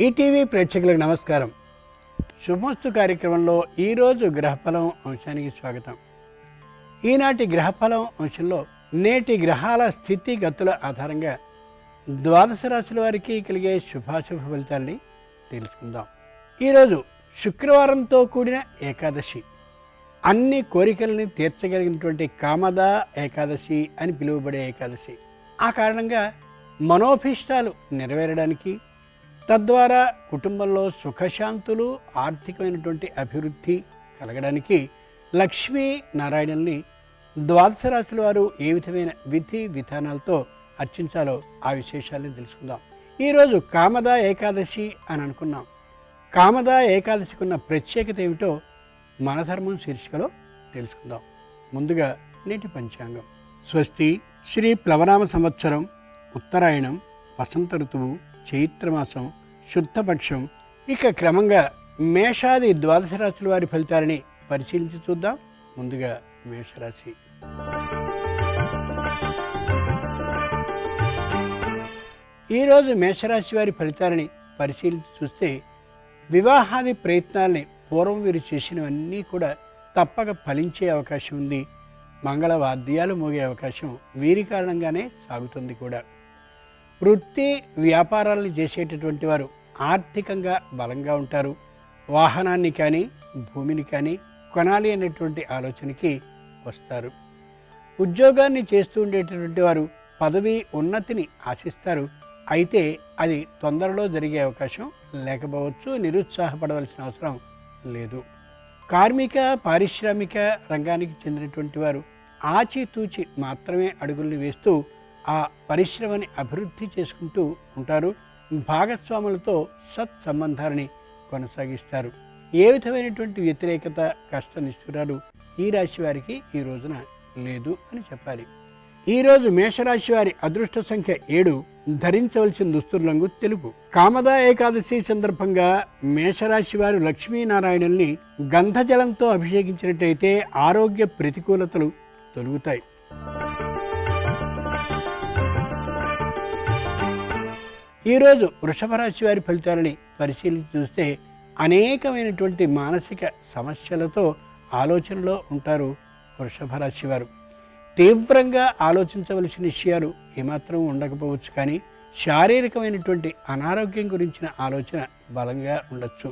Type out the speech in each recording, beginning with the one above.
ETV ప్రేక్షకులకు నమస్కారం. శుభమస్తు కార్యక్రమంలో ఈరోజు గ్రహఫలం అంశానికి స్వాగతం. ఈనాటి గ్రహఫలం అంశంలో నేటి గ్రహాల స్థితిగతుల ఆధారంగా ద్వాదశ రాశుల వారికి కలిగే శుభాశుభ ఫలితాలని తెలుసుకుందాం. ఈరోజు శుక్రవారంతో కూడిన ఏకాదశి, అన్ని కోరికల్ని తీర్చగలిగినటువంటి కామదా ఏకాదశి అని పిలువబడే ఏకాదశి. ఆ కారణంగా మనోభీష్టాలు నెరవేరడానికి, తద్వారా కుటుంబంలో సుఖశాంతులు, ఆర్థికమైనటువంటి అభివృద్ధి కలగడానికి లక్ష్మీ నారాయణల్ని ద్వాదశ రాశుల వారు ఏ విధమైన విధి విధానాలతో అర్చించాలో ఆ విశేషాలను తెలుసుకుందాం. ఈరోజు కామదా ఏకాదశి అని అనుకున్నాం. కామదా ఏకాదశికి ఉన్న ప్రత్యేకత ఏమిటో మన ధర్మం శీర్షికలో తెలుసుకుందాం. ముందుగా నేటి పంచాంగం. స్వస్తి శ్రీ ప్లవనామ సంవత్సరం, ఉత్తరాయణం, వసంత ఋతువు, చైత్రమాసం, శుద్ధపక్షం. ఇక క్రమంగా మేషాది ద్వాదశ రాశుల వారి ఫలితాలని పరిశీలించి చూద్దాం. ముందుగా మేషరాశి. ఈరోజు మేషరాశి వారి ఫలితాలని పరిశీలించి చూస్తే, వివాహాది ప్రయత్నాల్ని పూర్వం వీరు చేసినవన్నీ కూడా తప్పక ఫలించే అవకాశం ఉంది. మంగళ వాద్యాలు మోగే అవకాశం వీరి కారణంగానే సాగుతుంది కూడా. వృత్తి వ్యాపారాలను చేసేటటువంటి వారు ఆర్థికంగా బలంగా ఉంటారు. వాహనాన్ని కానీ భూమిని కానీ కొనాలి అనేటువంటి ఆలోచనకి వస్తారు. ఉద్యోగాన్ని చేస్తూ ఉండేటటువంటి వారు పదవి ఉన్నతిని ఆశిస్తారు. అయితే అది తొందరలో జరిగే అవకాశం లేకపోవచ్చు. నిరుత్సాహపడవలసిన అవసరం లేదు. కార్మిక పారిశ్రామిక రంగానికి చెందినటువంటి వారు ఆచితూచి మాత్రమే అడుగుల్ని వేస్తూ ఆ పరిశ్రమని అభివృద్ధి చేసుకుంటూ ఉంటారు. భాగస్వాములతో సత్సంబంధాలని కొనసాగిస్తారు. ఏ విధమైనటువంటి వ్యతిరేకత, కష్ట నిష్ఠురాలు ఈ రాశి వారికి ఈ రోజున లేదు అని చెప్పాలి. ఈరోజు మేషరాశి వారి అదృష్ట సంఖ్య 7. ధరించవలసిన దుస్తుల రంగు తెలుపు. కామదా ఏకాదశి సందర్భంగా మేషరాశి వారు లక్ష్మీనారాయణుల్ని గంధజలంతో అభిషేకించినట్టయితే ఆరోగ్య ప్రతికూలతలు తొలుగుతాయి. ఈరోజు వృషభ రాశి వారి ఫలితాలని పరిశీలించి చూస్తే, అనేకమైనటువంటి మానసిక సమస్యలతో ఆలోచనలో ఉంటారు వృషభ రాశి వారు. తీవ్రంగా ఆలోచించవలసిన విషయాలు ఏమాత్రం ఉండకపోవచ్చు, కానీ శారీరకమైనటువంటి అనారోగ్యం గురించిన ఆలోచన బలంగా ఉండొచ్చు.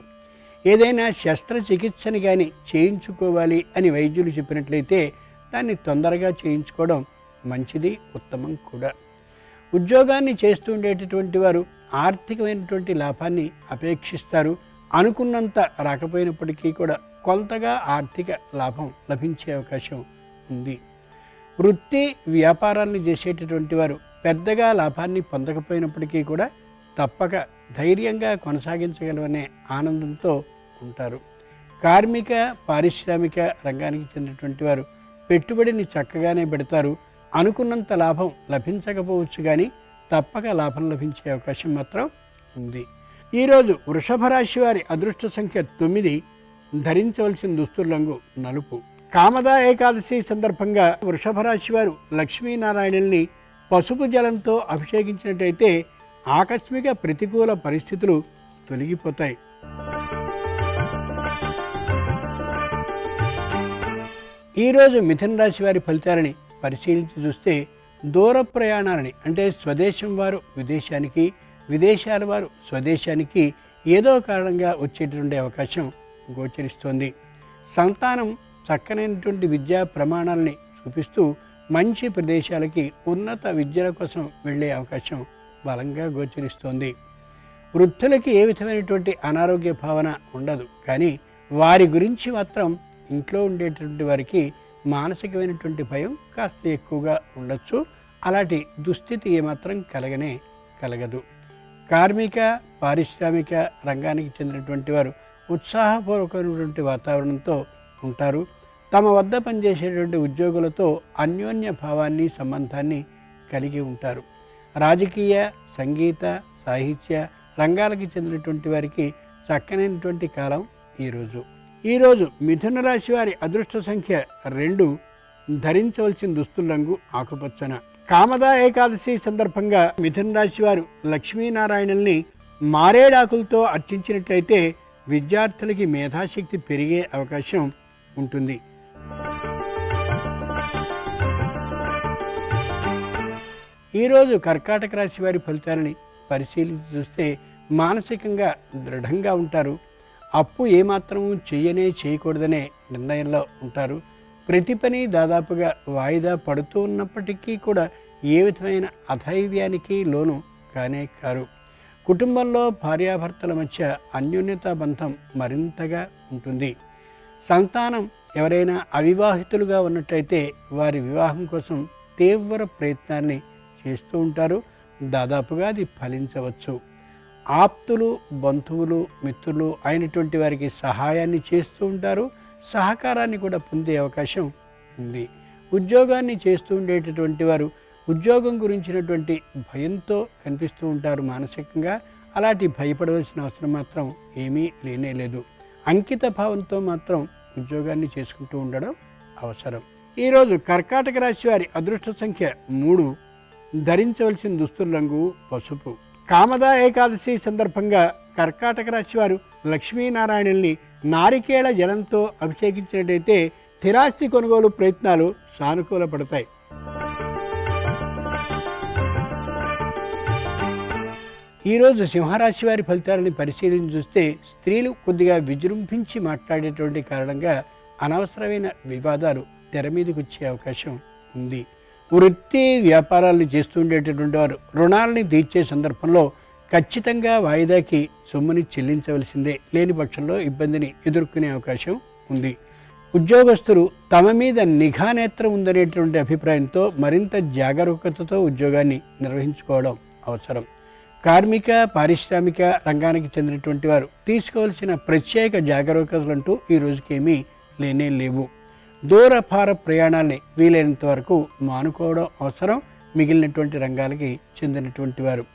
ఏదైనా శస్త్రచికిత్సని కానీ చేయించుకోవాలి అని వైద్యులు చెప్పినట్లయితే దాన్ని తొందరగా చేయించుకోవడం మంచిది, ఉత్తమం కూడా. ఉద్యోగాన్ని చేస్తూ ఉండేటటువంటి వారు ఆర్థికమైనటువంటి లాభాన్ని అపేక్షిస్తారు. అనుకున్నంత రాకపోయినప్పటికీ కూడా కొంతగా ఆర్థిక లాభం లభించే అవకాశం ఉంది. వృత్తి వ్యాపారాలను చేసేటటువంటి వారు పెద్దగా లాభాన్ని పొందకపోయినప్పటికీ కూడా తప్పక ధైర్యంగా కొనసాగించగలవనే ఆనందంతో ఉంటారు. కార్మిక పారిశ్రామిక రంగానికి చెందినటువంటి వారు పెట్టుబడిని చక్కగానే పెడతారు. అనుకున్నంత లాభం లభించకపోవచ్చు, కానీ తప్పక లాభం లభించే అవకాశం మాత్రం ఉంది. ఈరోజు వృషభ రాశి వారి అదృష్ట సంఖ్య 9. ధరించవలసిన దుస్తుల రంగు నలుపు. కామదా ఏకాదశి సందర్భంగా వృషభ రాశి వారు లక్ష్మీనారాయణుల్ని పసుపు జలంతో అభిషేకించినట్టయితే ఆకస్మిక ప్రతికూల పరిస్థితులు తొలగిపోతాయి. ఈరోజు మిథున రాశి వారి ఫలితాలని పరిశీలించి చూస్తే, దూర ప్రయాణాలని, అంటే స్వదేశం వారు విదేశానికి, విదేశాల వారు స్వదేశానికి ఏదో కారణంగా వచ్చేటువంటి అవకాశం గోచరిస్తోంది. సంతానం చక్కనైనటువంటి విద్యా ప్రమాణాలని చూపిస్తూ మంచి ప్రదేశాలకి, ఉన్నత విద్యల కోసం వెళ్ళే అవకాశం బలంగా గోచరిస్తోంది. వృద్ధులకి ఏ విధమైనటువంటి అనారోగ్య భావన ఉండదు, కానీ వారి గురించి మాత్రం ఇంట్లో ఉండేటువంటి వారికి మానసికమైనటువంటి భయం కాస్త ఎక్కువగా ఉండొచ్చు. అలాంటి దుస్థితి ఏమాత్రం కలగదు. కార్మిక పారిశ్రామిక రంగానికి చెందినటువంటి వారు ఉత్సాహపూర్వకమైనటువంటి వాతావరణంతో ఉంటారు. తమ వద్ద పనిచేసేటువంటి ఉద్యోగులతో అన్యోన్య భావాన్ని, సంబంధాన్ని కలిగి ఉంటారు. రాజకీయ, సంగీత, సాహిత్య రంగాలకు చెందినటువంటి వారికి చక్కనైనటువంటి కాలం ఈరోజు మిథున రాశి వారి అదృష్ట సంఖ్య 2. ధరించవలసిన దుస్తుల రంగు ఆకుపచ్చన. కామదా ఏకాదశి సందర్భంగా మిథున రాశి వారు లక్ష్మీనారాయణుల్ని మారేడాకులతో అర్చించినట్లయితే విద్యార్థులకి మేధాశక్తి పెరిగే అవకాశం ఉంటుంది. ఈరోజు కర్కాటక రాశి వారి ఫలితాలని పరిశీలించి చూస్తే మానసికంగా దృఢంగా ఉంటారు. అప్పు ఏమాత్రం చేయకూడదనే నిర్ణయంలో ఉంటారు. ప్రతి పని దాదాపుగా వాయిదా పడుతూ ఉన్నప్పటికీ కూడా ఏ విధమైన అధైర్యానికి లోను కానే కారు. కుటుంబంలో భార్యాభర్తల మధ్య అన్యోన్యతా బంధం మరింతగా ఉంటుంది. సంతానం ఎవరైనా అవివాహితులుగా ఉన్నట్టయితే వారి వివాహం కోసం తీవ్ర ప్రయత్నాన్ని చేస్తూ ఉంటారు. దాదాపుగా అది ఫలించవచ్చు. ఆప్తులు, బంధువులు, మిత్రులు అయినటువంటి వారికి సహాయాన్ని చేస్తూ ఉంటారు. సహకారాన్ని కూడా పొందే అవకాశం ఉంది. ఉద్యోగాన్ని చేస్తూ ఉండేటటువంటి వారు ఉద్యోగం గురించినటువంటి భయంతో కనిపిస్తూ ఉంటారు మానసికంగా. అలాంటి భయపడవలసిన అవసరం మాత్రం ఏమీ లేనేలేదు. అంకిత భావంతో మాత్రం ఉద్యోగాన్ని చేసుకుంటూ ఉండడం అవసరం. ఈరోజు కర్కాటక రాశి వారి అదృష్ట సంఖ్య 3. ధరించవలసిన దుస్తుల రంగు పసుపు. కామదా ఏకాదశి సందర్భంగా కర్కాటక రాశి వారు లక్ష్మీనారాయణుల్ని నారికేళ జలంతో అభిషేకించినట్టయితే స్థిరాస్తి కొనుగోలు ప్రయత్నాలు సానుకూలపడతాయి. ఈరోజు సింహరాశి వారి ఫలితాలని పరిశీలించి చూస్తే స్త్రీలు కొద్దిగా విజృంభించి మాట్లాడేటువంటి కారణంగా అనవసరమైన వివాదాలు తెర మీదకి వచ్చే అవకాశం ఉంది. వృత్తి వ్యాపారాలు చేస్తుండేటటువంటి వారు రుణాలని తీర్చే సందర్భంలో ఖచ్చితంగా వాయిదాకి సొమ్ముని చెల్లించవలసిందే. లేని పక్షంలో ఇబ్బందిని ఎదుర్కొనే అవకాశం ఉంది. ఉద్యోగస్తులు తమ మీద నిఘా నేత్రం ఉందనేటువంటి అభిప్రాయంతో మరింత జాగరూకతతో ఉద్యోగాన్ని నిర్వహించుకోవడం అవసరం. కార్మిక పారిశ్రామిక రంగానికి చెందినటువంటి వారు తీసుకోవాల్సిన ప్రత్యేక జాగరూకతలంటూ ఈ రోజుకేమీ లేనే లేవు. దూరభార ప్రయాణాన్ని వీలైనంత వరకు మానుకోవడం అవసరం. మిగిలినటువంటి రంగాలకి చెందినటువంటి వారు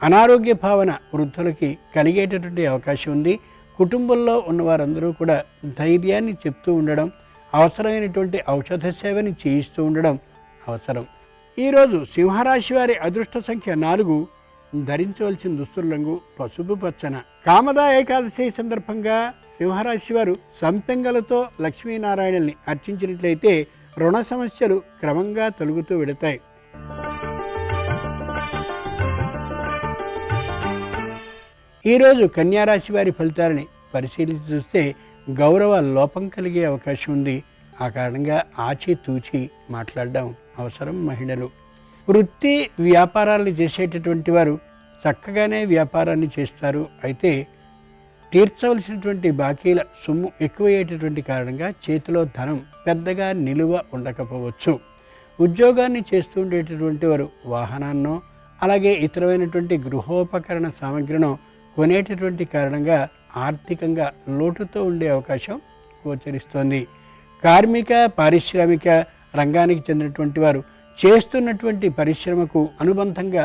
అనారోగ్య భావన వృద్ధులకి కలిగేటటువంటి అవకాశం ఉంది. కుటుంబంలో ఉన్నవారందరూ కూడా ధైర్యాన్ని చెప్తూ ఉండడం, అవసరమైనటువంటి ఔషధ సేవని చేయిస్తూ ఉండడం అవసరం. ఈరోజు సింహరాశి వారి అదృష్ట సంఖ్య 4. ధరించవలసిన దుస్తుల రంగు పసుపు పచ్చన. కామదా ఏకాదశి సందర్భంగా సింహరాశి వారు సంపెంగలతో లక్ష్మీనారాయణుల్ని అర్చించినట్లయితే రుణ సమస్యలు క్రమంగా తొలగుతూ వెడతాయి. ఈరోజు కన్యారాశి వారి ఫలితాలని పరిశీలించి చూస్తే గౌరవ లోపం కలిగే అవకాశం ఉంది. ఆ కారణంగా ఆచితూచి మాట్లాడడం అవసరం. మహిళలు వృత్తి వ్యాపారాలను చేసేటటువంటి వారు చక్కగానే వ్యాపారాన్ని చేస్తారు. అయితే తీర్చవలసినటువంటి బాకీల సొమ్ము ఎక్కువయ్యేటటువంటి కారణంగా చేతిలో ధనం పెద్దగా నిలువ ఉండకపోవచ్చు. ఉద్యోగాన్ని చేస్తూ ఉండేటటువంటి వారు వాహనాన్నో అలాగే ఇతరమైనటువంటి గృహోపకరణ సామగ్రినో కొనేటటువంటి కారణంగా ఆర్థికంగా లోటుతో ఉండే అవకాశం గోచరిస్తోంది. కార్మిక పారిశ్రామిక రంగానికి చెందినటువంటి వారు చేస్తున్నటువంటి పరిశ్రమకు అనుబంధంగా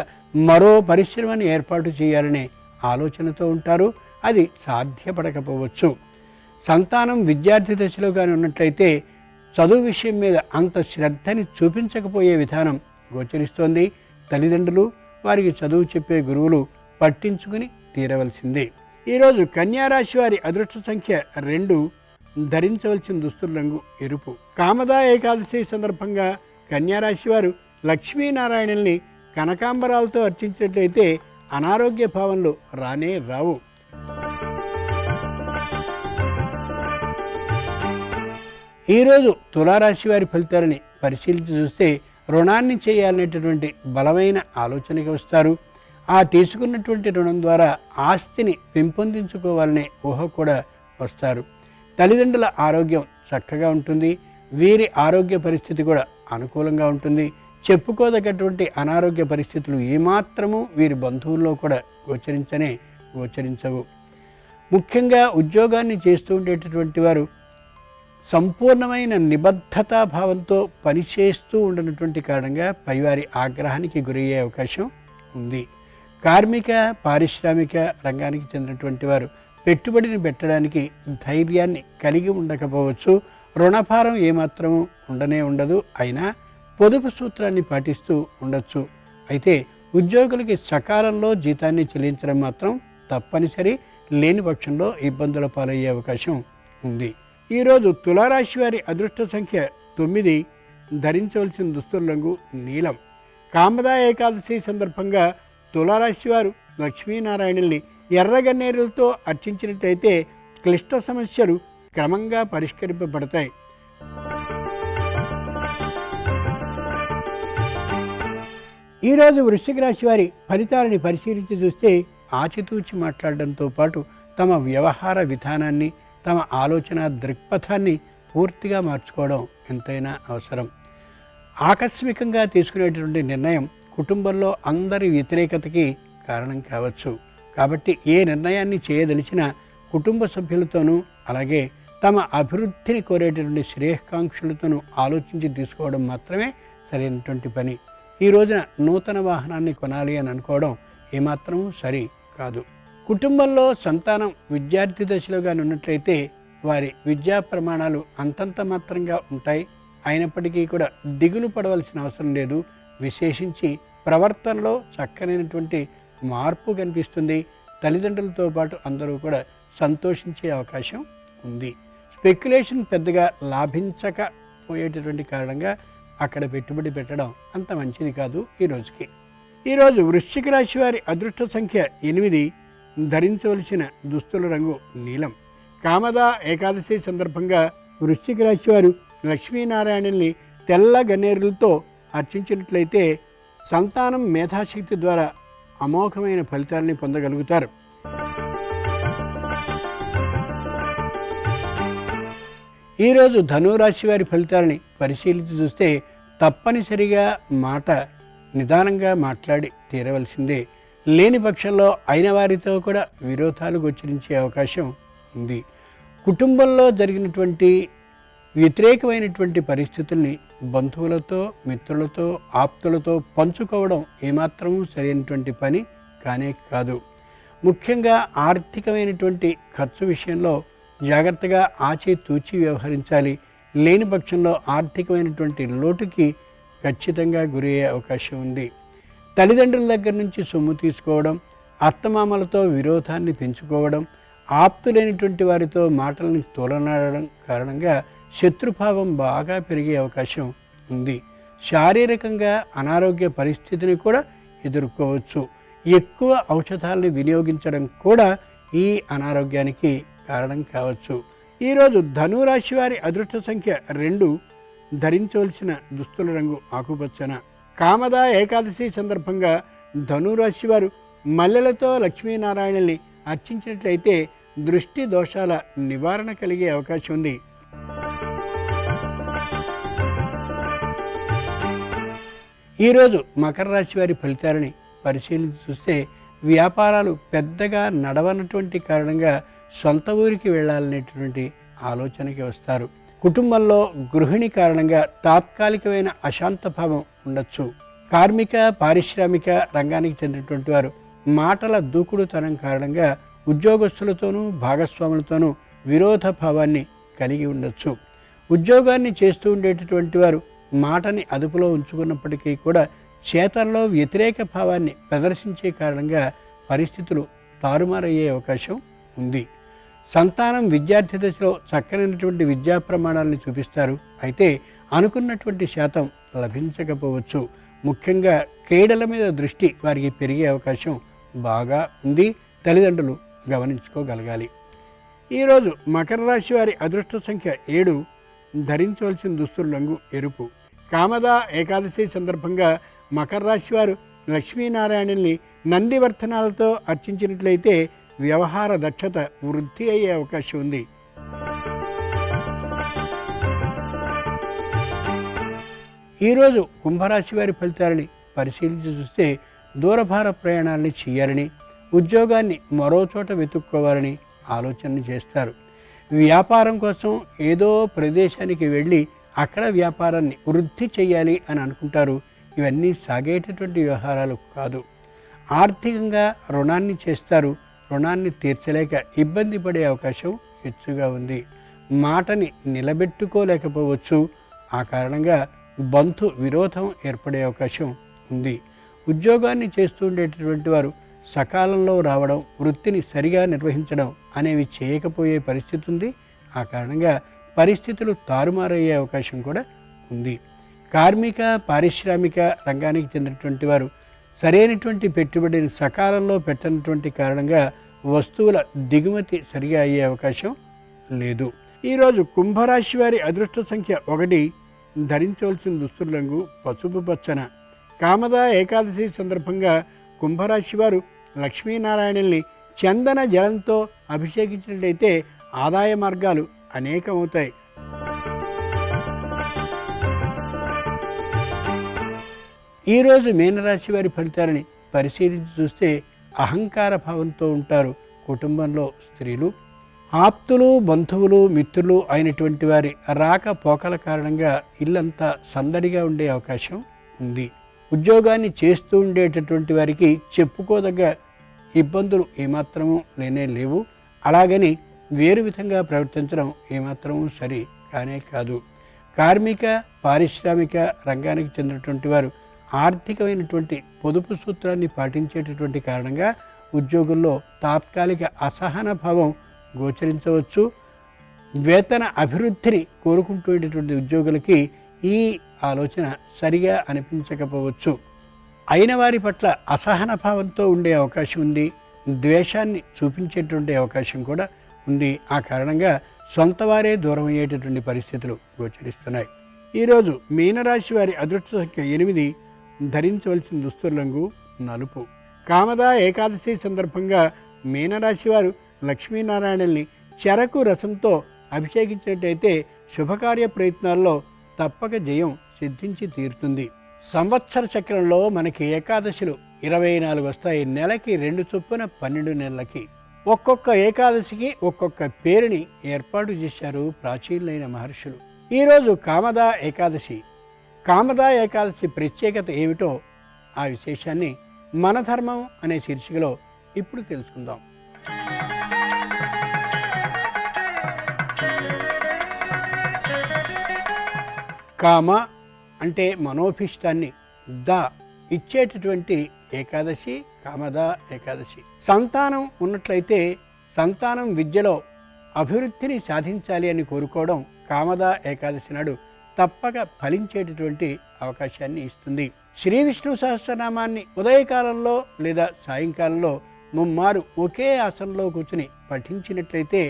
మరో పరిశ్రమని ఏర్పాటు చేయాలనే ఆలోచనతో ఉంటారు. అది సాధ్యపడకపోవచ్చు. సంతానం విద్యార్థి దశలో కానీ ఉన్నట్లయితే చదువు విషయం మీద అంత శ్రద్ధని చూపించకపోయే విధానం గోచరిస్తోంది. తల్లిదండ్రులు వారికి చదువు చెప్పే గురువులు పట్టించుకుని తీరవలసిందే. ఈరోజు కన్యారాశి వారి అదృష్ట సంఖ్య 2. ధరించవలసిన దుస్తుల రంగు ఎరుపు. కామదా ఏకాదశి సందర్భంగా కన్యారాశి వారు లక్ష్మీనారాయణుల్ని కనకాంబరాలతో అర్చించినట్లయితే అనారోగ్య భావనలు రానే రావు. ఈరోజు తులారాశి వారి ఫలితాలని పరిశీలించి చూస్తే రుణాన్ని చేయాలనేటటువంటి బలమైన ఆలోచనకి వస్తారు. ఆ తీసుకున్నటువంటి రుణం ద్వారా ఆస్తిని పెంపొందించుకోవాలనే ఊహ కూడా వస్తారు. తల్లిదండ్రుల ఆరోగ్యం చక్కగా ఉంటుంది. వీరి ఆరోగ్య పరిస్థితి కూడా అనుకూలంగా ఉంటుంది. చెప్పుకోదగ్గటువంటి అనారోగ్య పరిస్థితులు ఏమాత్రము వీరి బంధువుల్లో కూడా గోచరించవు. ముఖ్యంగా ఉద్యోగాన్ని చేస్తూ ఉండేటటువంటి వారు సంపూర్ణమైన నిబద్ధతా భావంతో పనిచేస్తూ ఉండనటువంటి కారణంగా పైవారి ఆగ్రహానికి గురయ్యే అవకాశం ఉంది. కార్మిక పారిశ్రామిక రంగానికి చెందినటువంటి వారు పెట్టుబడిని పెట్టడానికి ధైర్యాన్ని కలిగి ఉండకపోవచ్చు. రుణభారం ఏమాత్రము ఉండదు. అయినా పొదుపు సూత్రాన్ని పాటిస్తూ ఉండొచ్చు. అయితే ఉద్యోగులకి సకాలంలో జీతాన్ని చెల్లించడం మాత్రం తప్పనిసరి, లేని పక్షంలో ఇబ్బందుల పాలయ్యే అవకాశం ఉంది. ఈరోజు తులారాశి వారి అదృష్ట సంఖ్య 9, ధరించవలసిన దుస్తుల రంగు నీలం. కామదా ఏకాదశి సందర్భంగా తులారాశి వారు లక్ష్మీనారాయణుల్ని ఎర్రగన్నేరులతో అర్చించినట్లయితే క్లిష్ట సమస్యలు క్రమంగా పరిష్కరింపబడతాయి. ఈరోజు వృశ్చిక రాశి వారి ఫలితాలని పరిశీలించి చూస్తే ఆచితూచి మాట్లాడడంతో పాటు తమ వ్యవహార విధానాన్ని, తమ ఆలోచన దృక్పథాన్ని పూర్తిగా మార్చుకోవడం ఎంతైనా అవసరం. ఆకస్మికంగా తీసుకునేటువంటి నిర్ణయం కుటుంబంలో అందరి వ్యతిరేకతకి కారణం కావచ్చు. కాబట్టి ఏ నిర్ణయాన్ని చేయదలిచినా కుటుంబ సభ్యులతోనూ, అలాగే తమ అభివృద్ధిని కోరేటటువంటి శ్రేయస్కాంక్షలతోనూ ఆలోచించి తీసుకోవడం మాత్రమే సరైనటువంటి పని. ఈ రోజున నూతన వాహనాన్ని కొనాలి అని అనుకోవడం ఏమాత్రం సరి కాదు. కుటుంబంలో సంతానం విద్యార్థి దశలోగా ఉన్నట్లయితే వారి విద్యా ప్రమాణాలు అంతంత మాత్రంగా ఉంటాయి. అయినప్పటికీ కూడా దిగులు పడవలసిన అవసరం లేదు. విశేషించి ప్రవర్తనలో చక్కనైనటువంటి మార్పు కనిపిస్తుంది. తల్లిదండ్రులతో పాటు అందరూ కూడా సంతోషించే అవకాశం ఉంది. స్పెక్యులేషన్ పెద్దగా లాభించకపోయేటటువంటి కారణంగా అక్కడ పెట్టుబడి పెట్టడం అంత మంచిది కాదు ఈ రోజుకి. ఈరోజు వృశ్చిక రాశి వారి అదృష్ట సంఖ్య 8, ధరించవలసిన దుస్తుల రంగు నీలం. కామదా ఏకాదశి సందర్భంగా వృశ్చిక రాశి వారు లక్ష్మీనారాయణుల్ని తెల్ల గన్నేరులతో అర్చించినట్లయితే సంతానం మేధాశక్తి ద్వారా అమోఘమైన ఫలితాలని పొందగలుగుతారు. ఈరోజు ధనురాశి వారి ఫలితాలని పరిశీలించి చూస్తే తప్పనిసరిగా మాట నిదానంగా మాట్లాడి తీరవలసిందే. లేని పక్షంలో అయిన వారితో కూడా విరోధాలు గోచరించే అవకాశం ఉంది. కుటుంబంలో జరిగినటువంటి వ్యతిరేకమైనటువంటి పరిస్థితుల్ని బంధువులతో, మిత్రులతో, ఆప్తులతో పంచుకోవడం ఏమాత్రం సరైనటువంటి పని కానే కాదు. ముఖ్యంగా ఆర్థికమైనటువంటి ఖర్చు విషయంలో జాగ్రత్తగా ఆచితూచి వ్యవహరించాలి. లేని పక్షంలో ఆర్థికమైనటువంటి లోటుకి ఖచ్చితంగా గురయ్యే అవకాశం ఉంది. తల్లిదండ్రుల దగ్గర నుంచి సొమ్ము తీసుకోవడం, అత్తమామలతో విరోధాన్ని పెంచుకోవడం, ఆప్తులైనటువంటి వారితో మాటలను తోలనాడడం కారణంగా శత్రుభావం బాగా పెరిగే అవకాశం ఉంది. శారీరకంగా అనారోగ్య పరిస్థితిని కూడా ఎదుర్కోవచ్చు. ఎక్కువ ఔషధాలను వినియోగించడం కూడా ఈ అనారోగ్యానికి కారణం కావచ్చు. ఈరోజు ధనురాశి వారి అదృష్ట సంఖ్య 2, ధరించవలసిన దుస్తుల రంగు ఆకుపచ్చన. కామదా ఏకాదశి సందర్భంగా ధనురాశి వారు మల్లెలతో లక్ష్మీనారాయణుల్ని అర్చించినట్లయితే దృష్టి దోషాల నివారణ కలిగే అవకాశం ఉంది. ఈరోజు మకర రాశి వారి ఫలితాలని పరిశీలించి చూస్తే వ్యాపారాలు పెద్దగా నడవనటువంటి కారణంగా సొంత ఊరికి వెళ్ళాలనేటువంటి ఆలోచనకి వస్తారు. కుటుంబంలో గృహిణి కారణంగా తాత్కాలికమైన అశాంత భావం ఉండొచ్చు. కార్మిక, పారిశ్రామిక రంగానికి చెందినటువంటి వారు మాటల దూకుడుతనం కారణంగా ఉద్యోగస్తులతోనూ భాగస్వాములతోనూ విరోధ భావాన్ని కలిగి ఉండొచ్చు. ఉద్యోగాన్ని చేస్తూ ఉండేటటువంటి వారు మాటని అదుపులో ఉంచుకున్నప్పటికీ కూడా చేతల్లో వ్యతిరేక భావాన్ని ప్రదర్శించే కారణంగా పరిస్థితులు తారుమారయ్యే అవకాశం ఉంది. సంతానం విద్యార్థి దశలో చక్కనైనటువంటి విద్యా ప్రమాణాలను చూపిస్తారు. అయితే అనుకున్నటువంటి శాతం లభించకపోవచ్చు. ముఖ్యంగా క్రీడల మీద దృష్టి వారికి పెరిగే అవకాశం బాగా ఉంది. తల్లిదండ్రులు గమనించుకోగలగాలి. ఈరోజు మకర రాశి వారి అదృష్ట సంఖ్య 7, ధరించవలసిన దుస్తుల రంగు ఎరుపు. కామదా ఏకాదశి సందర్భంగా మకర రాశి వారు లక్ష్మీనారాయణుల్ని నందివర్ధనాలతో అర్చించినట్లయితే వ్యవహార దక్షత వృద్ధి అయ్యే అవకాశం ఉంది. ఈరోజు కుంభరాశి వారి ఫలితాలని పరిశీలించి చూస్తే దూరభార ప్రయాణాలని చేయాలని, ఉద్యోగాన్ని మరో చోట వెతుక్కోవాలని ఆలోచనలు చేస్తారు. వ్యాపారం కోసం ఏదో ప్రదేశానికి వెళ్ళి అక్కడ వ్యాపారాన్ని వృద్ధి చేయాలి అని అనుకుంటారు. ఇవన్నీ సాగేటటువంటి వ్యవహారాలు కాదు. ఆర్థికంగా రుణాన్ని చేస్తారు. రుణాన్ని తీర్చలేక ఇబ్బంది పడే అవకాశం హెచ్చుగా ఉంది. మాటని నిలబెట్టుకోలేకపోవచ్చు. ఆ కారణంగా బంధు విరోధం ఏర్పడే అవకాశం ఉంది. ఉద్యోగాన్ని చేస్తూ ఉండేటటువంటి వారు సకాలంలో రావడం, వృత్తిని సరిగా నిర్వహించడం అనేవి చేయకపోయే పరిస్థితి ఉంది. ఆ కారణంగా పరిస్థితులు తారుమారయ్యే అవకాశం కూడా ఉంది. కార్మిక పారిశ్రామిక రంగానికి చెందినటువంటి వారు సరైనటువంటి పెట్టుబడిని సకాలంలో పెట్టనటువంటి కారణంగా వస్తువుల దిగుమతి సరిగా అయ్యే అవకాశం లేదు. ఈరోజు కుంభరాశి వారి అదృష్ట సంఖ్య 1. ధరించవలసిన దుస్తుల రంగు పసుపు పచ్చన. కామదా ఏకాదశి సందర్భంగా కుంభరాశి వారు లక్ష్మీనారాయణుల్ని చందన జలంతో అభిషేకించినట్లయితే ఆదాయ మార్గాలు అనేకమవుతాయి. ఈరోజు మీనరాశి వారి ఫలితాలని పరిశీలించి చూస్తే అహంకార భావంతో ఉంటారు. కుటుంబంలో స్త్రీలు ఆప్తులు, బంధువులు, మిత్రులు అయినటువంటి వారి రాకపోకల కారణంగా ఇల్లంతా సందడిగా ఉండే అవకాశం ఉంది. ఉద్యోగాన్ని చేస్తూ ఉండేటటువంటి వారికి చెప్పుకోదగ్గ ఇబ్బందులు ఏమాత్రమూ లేనే లేవు. అలాగని వేరు విధంగా ప్రవర్తించడం ఏమాత్రమూ సరి కానే కాదు. కార్మిక పారిశ్రామిక రంగానికి చెందినటువంటి వారు ఆర్థికమైనటువంటి పొదుపు సూత్రాన్ని పాటించేటటువంటి కారణంగా ఉద్యోగుల్లో తాత్కాలిక అసహన భావం గోచరించవచ్చు. వేతన అభివృద్ధిని కోరుకుంటున్నటువంటి ఉద్యోగులకి ఈ ఆలోచన సరిగా అనిపించకపోవచ్చు. అయిన వారి పట్ల అసహన భావంతో ఉండే అవకాశం ఉంది. ద్వేషాన్ని చూపించేటువంటి అవకాశం కూడా ఉంది. ఆ కారణంగా సొంత వారే దూరం అయ్యేటటువంటి పరిస్థితులు గోచరిస్తున్నాయి. ఈరోజు మీనరాశి వారి అదృష్ట సంఖ్య 8. ధరించవలసిన దుస్తుల రంగు నలుపు. కామదా ఏకాదశి సందర్భంగా మీనరాశి వారు లక్ష్మీనారాయణుల్ని చెరకు రసంతో అభిషేకించినట్టయితే శుభకార్య ప్రయత్నాల్లో తప్పక జయం సిద్ధించి తీరుతుంది. సంవత్సర చక్రంలో మనకి ఏకాదశులు 24 వస్తాయి. నెలకి 2 చొప్పున 12 నెలలకి ఒక్కొక్క ఏకాదశికి ఒక్కొక్క పేరుని ఏర్పాటు చేశారు ప్రాచీనులైన మహర్షులు. ఈరోజు కామదా ఏకాదశి. కామదా ఏకాదశి ప్రత్యేకత ఏమిటో ఆ విశేషాన్ని మన ధర్మం అనే శీర్షికలో ఇప్పుడు తెలుసుకుందాం. కామ అంటే మనోభిష్టాన్ని ఇచ్చేటటువంటి ఏకాదశి కామదా ఏకాదశి. సంతానం ఉన్నట్లయితే సంతానం విద్యలో అభివృద్ధిని సాధించాలి అని కోరుకోవడం కామదా ఏకాదశి నాడు తప్పక ఫలించేటటువంటి అవకాశాన్ని ఇస్తుంది. శ్రీ విష్ణు సహస్రనామాన్ని ఉదయకాలంలో లేదా సాయంకాలంలో ముమ్మారు ఒకే ఆసనంలో కూర్చుని పఠించినట్లయితే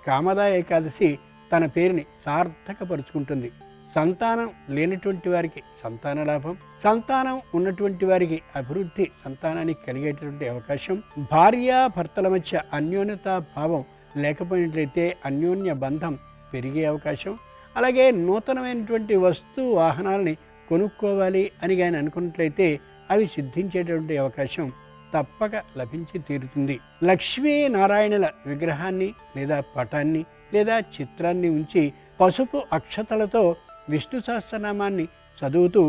కామదా ఏకాదశి తన పేరుని సార్థకపరుచుకుంటుంది. సంతానం లేనటువంటి వారికి సంతాన లాభం, సంతానం ఉన్నటువంటి వారికి అభివృద్ధి సంతానానికి కలిగేటటువంటి అవకాశం, భార్యాభర్తల మధ్య అన్యోన్యతా భావం లేకపోయినట్లయితే అన్యోన్య బంధం పెరిగే అవకాశం, అలాగే నూతనమైనటువంటి వస్తు వాహనాలని కొనుక్కోవాలి అని కానీ అనుకున్నట్లయితే అవి సిద్ధించేటటువంటి అవకాశం తప్పక లభించి తీరుతుంది. లక్ష్మీనారాయణుల విగ్రహాన్ని లేదా పటాన్ని లేదా చిత్రాన్ని ఉంచి పసుపు అక్షతలతో విష్ణు సహస్రనామాన్ని చదువుతూ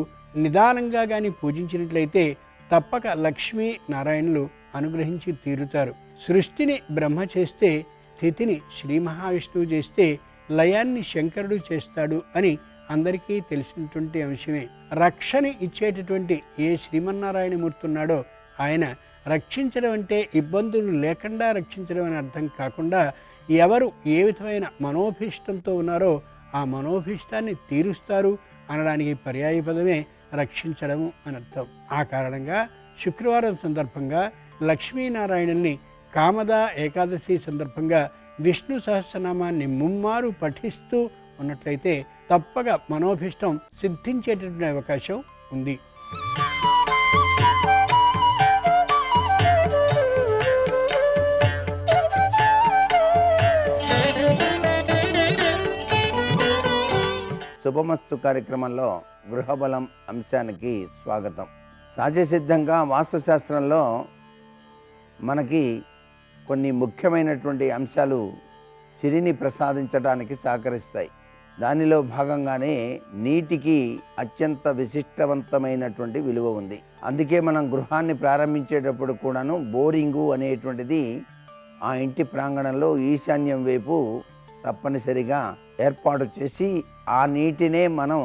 నిదానంగా కానీ పూజించినట్లయితే తప్పక లక్ష్మీ నారాయణులు అనుగ్రహించి తీరుతారు. సృష్టిని బ్రహ్మ చేస్తే, స్థితిని శ్రీ మహావిష్ణువు చేస్తే, లయాన్ని శంకరుడు చేస్తాడు అని అందరికీ తెలిసినటువంటి అంశమే. రక్షణ ఇచ్చేటటువంటి ఏ శ్రీమన్నారాయణమూర్తి ఉన్నాడో ఆయన రక్షించడం అంటే ఇబ్బందులు లేకుండా రక్షించడం అని అర్థం కాకుండా ఎవరు ఏ విధమైన మనోభీష్టంతో ఉన్నారో ఆ మనోభీష్టాన్ని తీరుస్తారు అనడానికి పర్యాయ పదమే రక్షించడము అని అర్థం. ఆ కారణంగా శుక్రవారం సందర్భంగా లక్ష్మీనారాయణుల్ని కామదా ఏకాదశి సందర్భంగా విష్ణు సహస్రనామాన్ని ముమ్మారు పఠిస్తూ ఉన్నట్లయితే తప్పక మనోభీష్టం సిద్ధించేటటువంటి అవకాశం ఉంది. శుభమస్తు కార్యక్రమంలో గృహబలం అంశానికి స్వాగతం. సహజసిద్ధంగా వాస్తుశాస్త్రంలో మనకి కొన్ని ముఖ్యమైనటువంటి అంశాలు సిరిని ప్రసాదించడానికి సహకరిస్తాయి. దానిలో భాగంగానే నీటికి అత్యంత విశిష్టవంతమైనటువంటి విలువ ఉంది. అందుకే మనం గృహాన్ని ప్రారంభించేటప్పుడు కూడాను బోరింగు అనేటువంటిది ఆ ఇంటి ప్రాంగణంలో ఈశాన్యం వైపు తప్పనిసరిగా ఏర్పాటు చేసి ఆ నీటినే మనం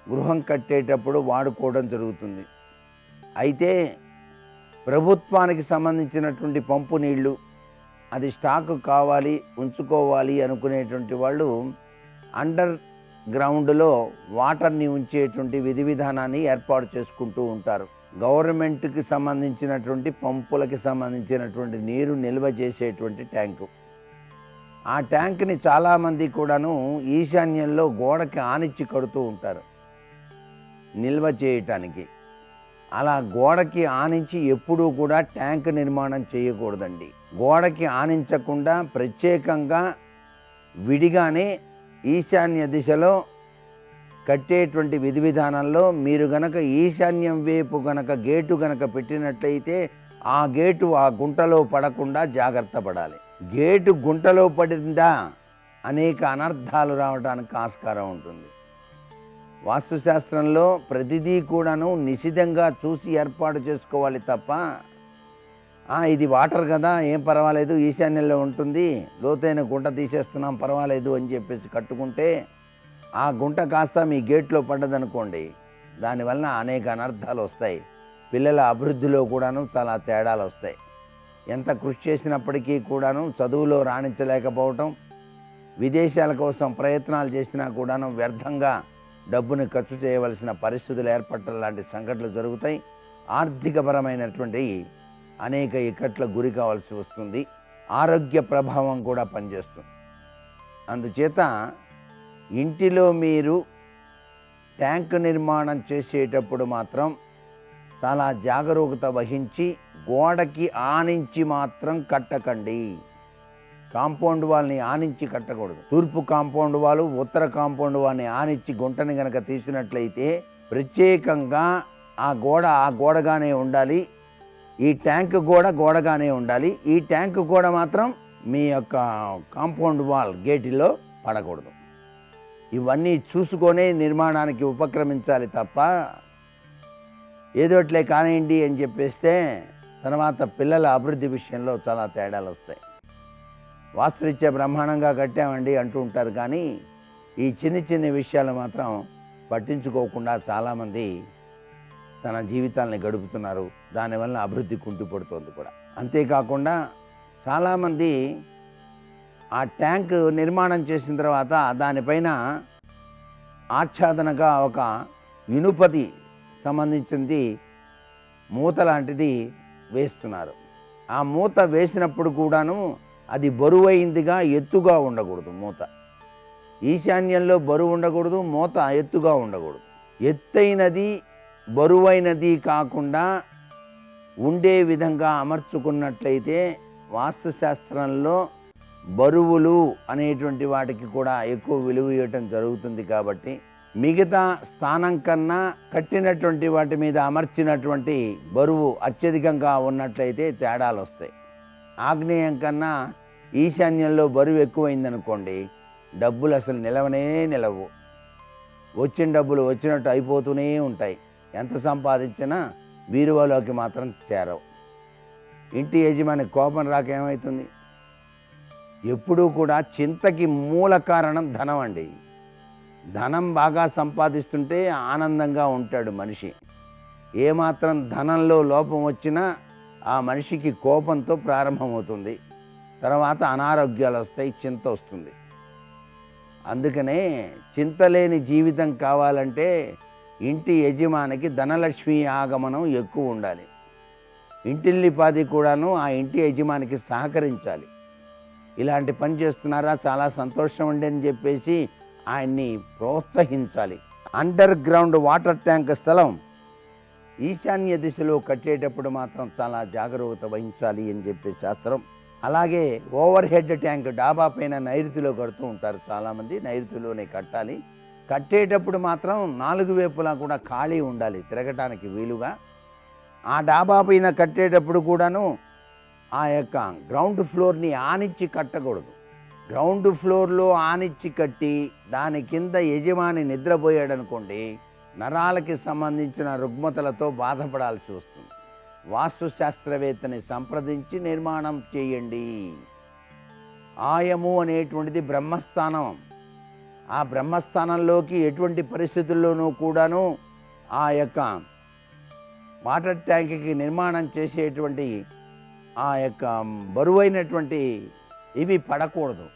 గృహం కట్టేటప్పుడు వాడుకోవడం జరుగుతుంది. అయితే ప్రభుత్వానికి సంబంధించినటువంటి పంపు నీళ్లు అది స్టాక్ కావాలి ఉంచుకోవాలి అనుకునేటువంటి వాళ్ళు అండర్ గ్రౌండ్లో వాటర్ని ఉంచేటువంటి విధి విధానాన్ని ఏర్పాటు చేసుకుంటూ ఉంటారు. గవర్నమెంట్కి సంబంధించినటువంటి పంపులకి సంబంధించినటువంటి నీరు నిల్వ చేసేటువంటి ట్యాంకు. ఆ ట్యాంక్ని చాలామంది కూడాను ఈశాన్యంలో గోడకి ఆనిచ్చి కడుతూ ఉంటారు నిల్వ చేయటానికి. అలా గోడకి ఆనించి ఎప్పుడూ కూడా ట్యాంక్ నిర్మాణం చేయకూడదండి. గోడకి ఆనించకుండా ప్రత్యేకంగా విడిగానే ఈశాన్య దిశలో కట్టేటువంటి విధి విధానంలో మీరు గనక ఈశాన్యం వైపు గనక గేటు గనక పెట్టినట్లయితే ఆ గేటు ఆ గుంటలో పడకుండా జాగ్రత్త పడాలి. గేటు గుంటలో పడిందా అనేక అనర్థాలు రావడానికి ఆస్కారం ఉంటుంది. వాస్తుశాస్త్రంలో ప్రతిదీ కూడాను నిశితంగా చూసి ఏర్పాటు చేసుకోవాలి తప్ప ఇది వాటర్ కదా ఏం పర్వాలేదు ఈశాన్యంలో ఉంటుంది, లోతైన గుంట తీసేస్తున్నాం పర్వాలేదు అని చెప్పేసి కట్టుకుంటే ఆ గుంట కాస్త మీ గేట్లో పడ్డదనుకోండి, దానివలన అనేక అనర్థాలు వస్తాయి. పిల్లల అభివృద్ధిలో కూడాను చాలా తేడాలు వస్తాయి. ఎంత కృషి చేసినప్పటికీ కూడాను చదువులో రాణించలేకపోవటం, విదేశాల కోసం ప్రయత్నాలు చేసినా కూడాను వ్యర్థంగా డబ్బుని ఖర్చు చేయవలసిన పరిస్థితులు ఏర్పడటం లాంటి సంఘటనలు జరుగుతాయి. ఆర్థికపరమైనటువంటి అనేక ఇక్కట్ల గురి కావాల్సి వస్తుంది. ఆరోగ్య ప్రభావం కూడా పనిచేస్తుంది. అందుచేత ఇంటిలో మీరు ట్యాంక్ నిర్మాణం చేసేటప్పుడు మాత్రం చాలా జాగరూకత వహించి గోడకి ఆనించి మాత్రం కట్టకండి. కాంపౌండ్ వాల్ని ఆనించి కట్టకూడదు. తూర్పు కాంపౌండ్ వాల్, ఉత్తర కాంపౌండ్ వాల్ని ఆనించి గుంటని గనక తీసినట్లయితే ప్రత్యేకంగా ఆ గోడగానే ఉండాలి. ఈ ట్యాంక్ గోడగానే ఉండాలి. ఈ ట్యాంక్ గోడ మాత్రం మీ యొక్క కాంపౌండ్ వాల్ గేటులో పడకూడదు. ఇవన్నీ చూసుకొనే నిర్మాణానికి ఉపక్రమించాలి తప్ప ఏదోట్లే కానివ్వండి అని చెప్పేస్తే తర్వాత పిల్లల అభివృద్ధి విషయంలో చాలా తేడాలు వస్తాయి. వాస్తురీత్యా బ్రహ్మాండంగా కట్టామండి అంటూ ఉంటారు, కానీ ఈ చిన్న విషయాలు మాత్రం పట్టించుకోకుండా చాలామంది తన జీవితాలని గడుపుతున్నారు. దానివల్ల అభివృద్ధి కుంటుపడుతోంది కూడా. అంతేకాకుండా చాలామంది ఆ ట్యాంక్ నిర్మాణం చేసిన తర్వాత దానిపైన ఆచ్ఛాదనగా ఒక ఇనుపది సంబంధించింది మూత లాంటిది వేస్తున్నారు. ఆ మూత వేసినప్పుడు కూడాను అది బరువైందిగా ఎత్తుగా ఉండకూడదు. మూత ఈశాన్యంలో బరువు ఉండకూడదు, మూత ఎత్తుగా ఉండకూడదు. ఎత్తైనది బరువైనది కాకుండా ఉండే విధంగా అమర్చుకున్నట్లయితే వాస్తుశాస్త్రంలో బరువులు అనేటువంటి వాటికి కూడా ఎక్కువ విలువ ఇవ్వటం జరుగుతుంది. కాబట్టి మిగతా స్థానం కన్నా కట్టినటువంటి వాటి మీద అమర్చినటువంటి బరువు అత్యధికంగా ఉన్నట్లయితే తేడాలు వస్తాయి. ఆగ్నేయం కన్నా ఈశాన్యంలో బరువు ఎక్కువైందనుకోండి, డబ్బులు అసలు నిలవవు. వచ్చిన డబ్బులు వచ్చినట్టు అయిపోతూనే ఉంటాయి. ఎంత సంపాదించినా బీరువాలోకి మాత్రం చేరవు. ఇంటి యజమాని కోపం రాక ఏమవుతుంది? ఎప్పుడూ కూడా చింతకి మూల కారణం ధనం అండి. ధనం బాగా సంపాదిస్తుంటే ఆనందంగా ఉంటాడు మనిషి. ఏమాత్రం ధనంలో లోపం వచ్చినా ఆ మనిషికి కోపంతో ప్రారంభమవుతుంది. తర్వాత అనారోగ్యాలు వస్తాయి, చింత వస్తుంది. అందుకనే చింతలేని జీవితం కావాలంటే ఇంటి యజమానికి ధనలక్ష్మి ఆగమనం ఎక్కువ ఉండాలి. ఇంటిల్లిపాది కూడాను ఆ ఇంటి యజమానికి సహకరించాలి. ఇలాంటి పని చేస్తున్నారా, చాలా సంతోషం అండి అని చెప్పేసి ఆయన్ని ప్రోత్సహించాలి. అండర్ గ్రౌండ్ వాటర్ ట్యాంక్ స్థలం ఈశాన్య దిశలో కట్టేటప్పుడు మాత్రం చాలా జాగరూకత వహించాలి అని చెప్పే శాస్త్రం. అలాగే ఓవర్ హెడ్ ట్యాంక్ డాబా పైన నైరుతిలో కడుతూ ఉంటారు చాలామంది. నైరుతిలోనే కట్టాలి. కట్టేటప్పుడు మాత్రం 4 వైపులా కూడా ఖాళీ ఉండాలి, తిరగటానికి వీలుగా. ఆ డాబా పైన కట్టేటప్పుడు కూడాను ఆ యొక్క గ్రౌండ్ ఫ్లోర్ని ఆనిచ్చి కట్టకూడదు. గ్రౌండ్ ఫ్లోర్లో ఆనిచ్చి కట్టి దాని కింద యజమాని నిద్రపోయాడనుకోండి, నరాలకి సంబంధించిన రుగ్మతలతో బాధపడాల్సి వస్తుంది. వాస్తు శాస్త్రవేత్తని సంప్రదించి నిర్మాణం చేయండి. ఆయము అనేటువంటిది బ్రహ్మస్థానం. ఆ బ్రహ్మస్థానంలోకి ఎటువంటి పరిస్థితుల్లోనూ కూడాను ఆ యొక్క వాటర్ ట్యాంక్కి నిర్మాణం చేసేటువంటి ఆ యొక్క బరువైనటువంటి ఇవి పడకూడదు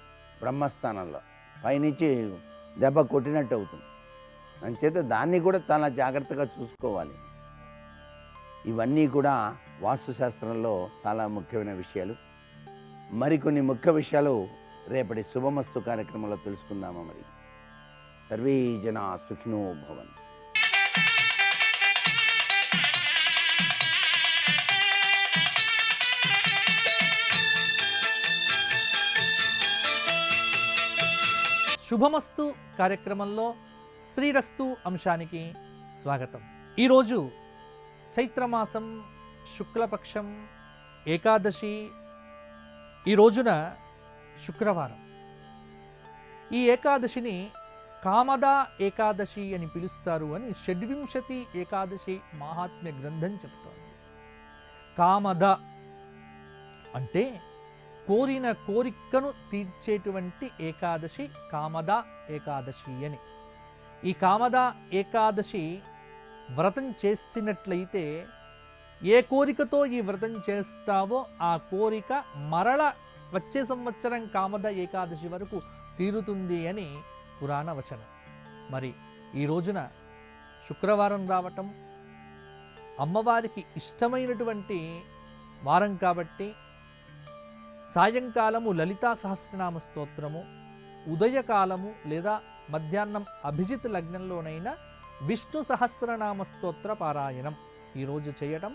బ్రహ్మస్థానంలో, పైనుంచి దెబ్బ కొట్టినట్టు అవుతుంది. అంచేత దాన్ని కూడా చాలా జాగ్రత్తగా చూసుకోవాలి. ఇవన్నీ కూడా వాస్తుశాస్త్రంలో చాలా ముఖ్యమైన విషయాలు. మరికొన్ని ముఖ్య విషయాలు రేపటి శుభమస్తు కార్యక్రమంలో తెలుసుకుందామా. మరి సర్వే జనా సుఖినో భవంతు. శుభమస్తు కార్యక్రమంలో శ్రీరస్తు అంశానికి స్వాగతం. ఈరోజు చైత్రమాసం శుక్లపక్షం ఏకాదశి, ఈ రోజున శుక్రవారం. ఈ ఏకాదశిని కామదా ఏకాదశి అని పిలుస్తారు అని షడ్వింశతి ఏకాదశి మహాత్మ్య గ్రంథం చెప్తోంది. కామద అంటే కోరిన కోరికను తీర్చేటువంటి ఏకాదశి కామదా ఏకాదశి అని. ఈ కామదా ఏకాదశి వ్రతం చేస్తున్నట్లయితే ఏ కోరికతో ఈ వ్రతం చేస్తావో ఆ కోరిక మరల వచ్చే సంవత్సరం కామద ఏకాదశి వరకు తీరుతుంది అని పురాణ వచనం. మరి ఈ రోజున శుక్రవారం రావటం, అమ్మవారికి ఇష్టమైనటువంటి వారం కాబట్టి సాయంకాలము లలితా సహస్రనామ స్తోత్రము, ఉదయకాలము లేదా మధ్యాహ్నం అభిజిత్ లగ్నంలోనైనా విష్ణు సహస్రనామ స్తోత్ర పారాయణం ఈరోజు చేయటం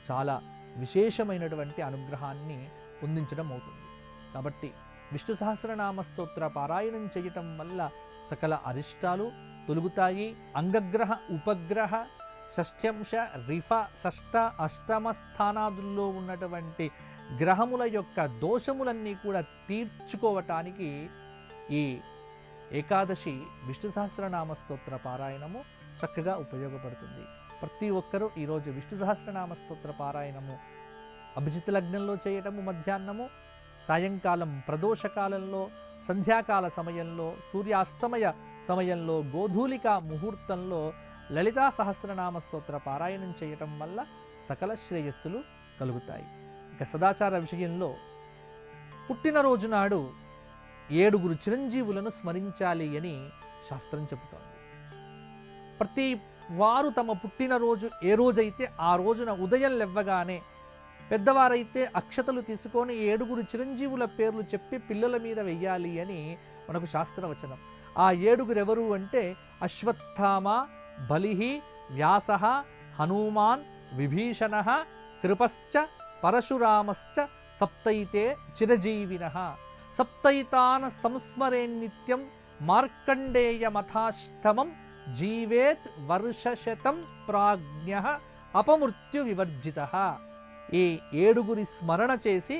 చాలా విశేషమైనటువంటి అనుగ్రహాన్ని పొందించడం అవుతుంది. కాబట్టి విష్ణు సహస్రనామ స్తోత్ర పారాయణం చేయటం వల్ల సకల అరిష్టాలు తొలుగుతాయి. అంగగ్రహ ఉపగ్రహ షష్ఠ్యంశ రిఫ షష్ఠ అష్టమ స్థానాదుల్లో ఉన్నటువంటి గ్రహముల యొక్క దోషములన్నీ కూడా తీర్చుకోవటానికి ఈ ఏకాదశి విష్ణు సహస్రనామ స్తోత్ర పారాయణము చక్కగా ఉపయోగపడుతుంది. ప్రతి ఒక్కరూ ఈరోజు విష్ణు సహస్రనామ స్తోత్ర పారాయణము అభిజిత్ లగ్నంలో చేయటము, మధ్యాహ్నము, సాయంకాలం ప్రదోషకాలంలో, సంధ్యాకాల సమయంలో, సూర్యాస్తమయ సమయంలో, గోధూలిక ముహూర్తంలో లలితా సహస్రనామ స్తోత్ర పారాయణం చేయటం వల్ల సకల శ్రేయస్సులు కలుగుతాయి. ఇక సదాచార విషయంలో పుట్టినరోజు నాడు 7 చిరంజీవులను స్మరించాలి అని శాస్త్రం చెబుతోంది. ప్రతి వారు తమ పుట్టినరోజు ఏ రోజైతే ఆ రోజున ఉదయం లేవగానే పెద్దవారైతే అక్షతలు తీసుకొని 7 చిరంజీవుల పేర్లు చెప్పి పిల్లల మీద వెయ్యాలి అని మనకు శాస్త్రవచనం. ఆ 7 ఎవరు అంటే అశ్వత్థామ, బలిహి, వ్యాసః, హనుమాన్, విభీషణః, కృపశ్చ, పరశురామశ్చ సప్తైతే చిరజీవినః. సప్తైతాన్ సంస్మరేన్నిత్యం మార్కండేయమథాష్టమం జీవేత్ వర్షశతం ప్రాజ్ఞః అపమృత్యు వివర్జితః. ఈ 7 స్మరణ చేసి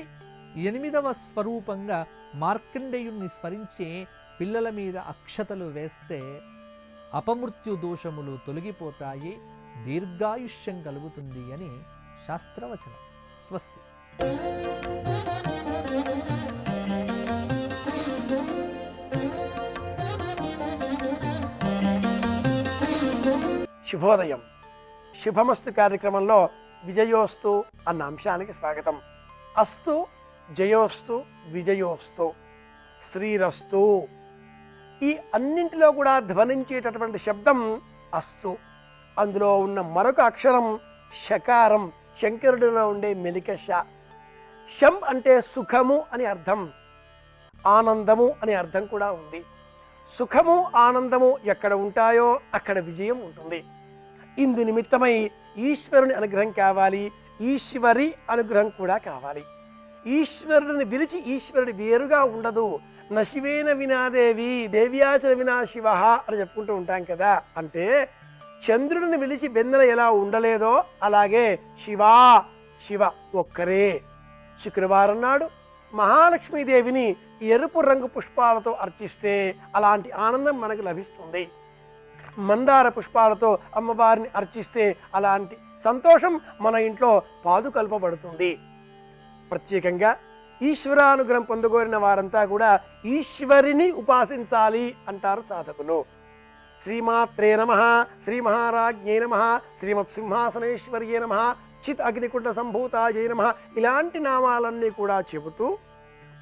8వ స్వరూపంగా మార్కండేయుణ్ణి స్మరించి పిల్లల మీద అక్షతలు వేస్తే అపమృత్యు దోషములు తొలగిపోతాయి, దీర్ఘాయుష్యం కలుగుతుంది అని శాస్త్రవచనం. స్వస్తి. శుభోదయం. శుభమస్తు కార్యక్రమంలో విజయోస్తు అన్న అంశానికి స్వాగతం. అస్తు, జయోస్తు, విజయోస్తు, శ్రీరస్తు. ఈ అన్నింటిలో కూడా ధ్వనించేటటువంటి శబ్దం అస్తు. అందులో ఉన్న మరొక అక్షరం షకారం, శంకరుడిలో ఉండే మెలిక ష. శం అంటే సుఖము అని అర్థం, ఆనందము అనే అర్థం కూడా ఉంది. సుఖము ఆనందము ఎక్కడ ఉంటాయో అక్కడ విజయం ఉంటుంది. ఇందు నిమిత్తమై ఈశ్వరుని అనుగ్రహం కావాలి, ఈశ్వరి అనుగ్రహం కూడా కావాలి. ఈశ్వరుడిని విరిచి ఈశ్వరుడి వేరుగా ఉండదు. నశివేన వినాదేవి దేవ్యాచర వినా శివ అని చెప్పుకుంటూ ఉంటాం కదా. అంటే చంద్రుడిని విలిచి వెన్నెల ఎలా ఉండలేదో అలాగే శివా శివ ఒక్కరే. శుక్రవారం నాడు మహాలక్ష్మీదేవిని ఎరుపు రంగు పుష్పాలతో అర్చిస్తే అలాంటి ఆనందం మనకు లభిస్తుంది. మందార పుష్పాలతో అమ్మవారిని అర్చిస్తే అలాంటి సంతోషం మన ఇంట్లో పాదుకల్పబడుతుంది. ప్రత్యేకంగా ఈశ్వరానుగ్రహం పొందగోరిన వారంతా కూడా ఈశ్వరిని ఉపాసించాలి అంటారు సాధకులు. శ్రీమాత్రే నమః, శ్రీ మహారాజ్ఞే నమః, శ్రీమత్సింహాసనేశ్వర్యే నమః, చిత్ అగ్నికుండ సంభూతాయే నమః ఇలాంటి నామాలన్నీ కూడా చెబుతూ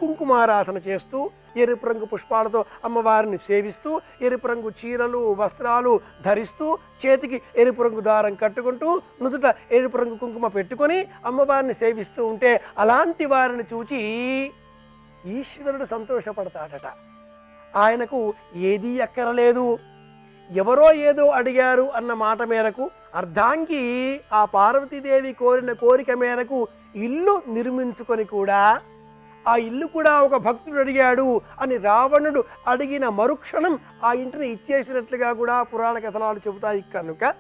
కుంకుమారాధన చేస్తూ ఎరుపు రంగు పుష్పాలతో అమ్మవారిని సేవిస్తూ ఎరుపు రంగు చీరలు వస్త్రాలు ధరిస్తూ చేతికి ఎరుపు రంగు దారం కట్టుకుంటూ నుదుట ఎరుపు రంగు కుంకుమ పెట్టుకొని అమ్మవారిని సేవిస్తూ ఉంటే అలాంటి వారిని చూచి ఈశ్వరుడు సంతోషపడతాడట. ఆయనకు ఏదీ అక్కరలేదు, ఎవరో ఏదో అడిగారు అన్న మాట మేరకు అర్ధాంగి ఆ పార్వతీదేవి కోరిన కోరిక మేరకు ఇల్లు నిర్మించుకొని కూడా ఆ ఇల్లు కూడా ఒక భక్తుడు అడిగాడు అని రావణుడు అడిగిన మరుక్షణం ఆ ఇంటిని ఇచ్చేసినట్లుగా కూడా పురాణ కథనాలు చెబుతాయి. కనుక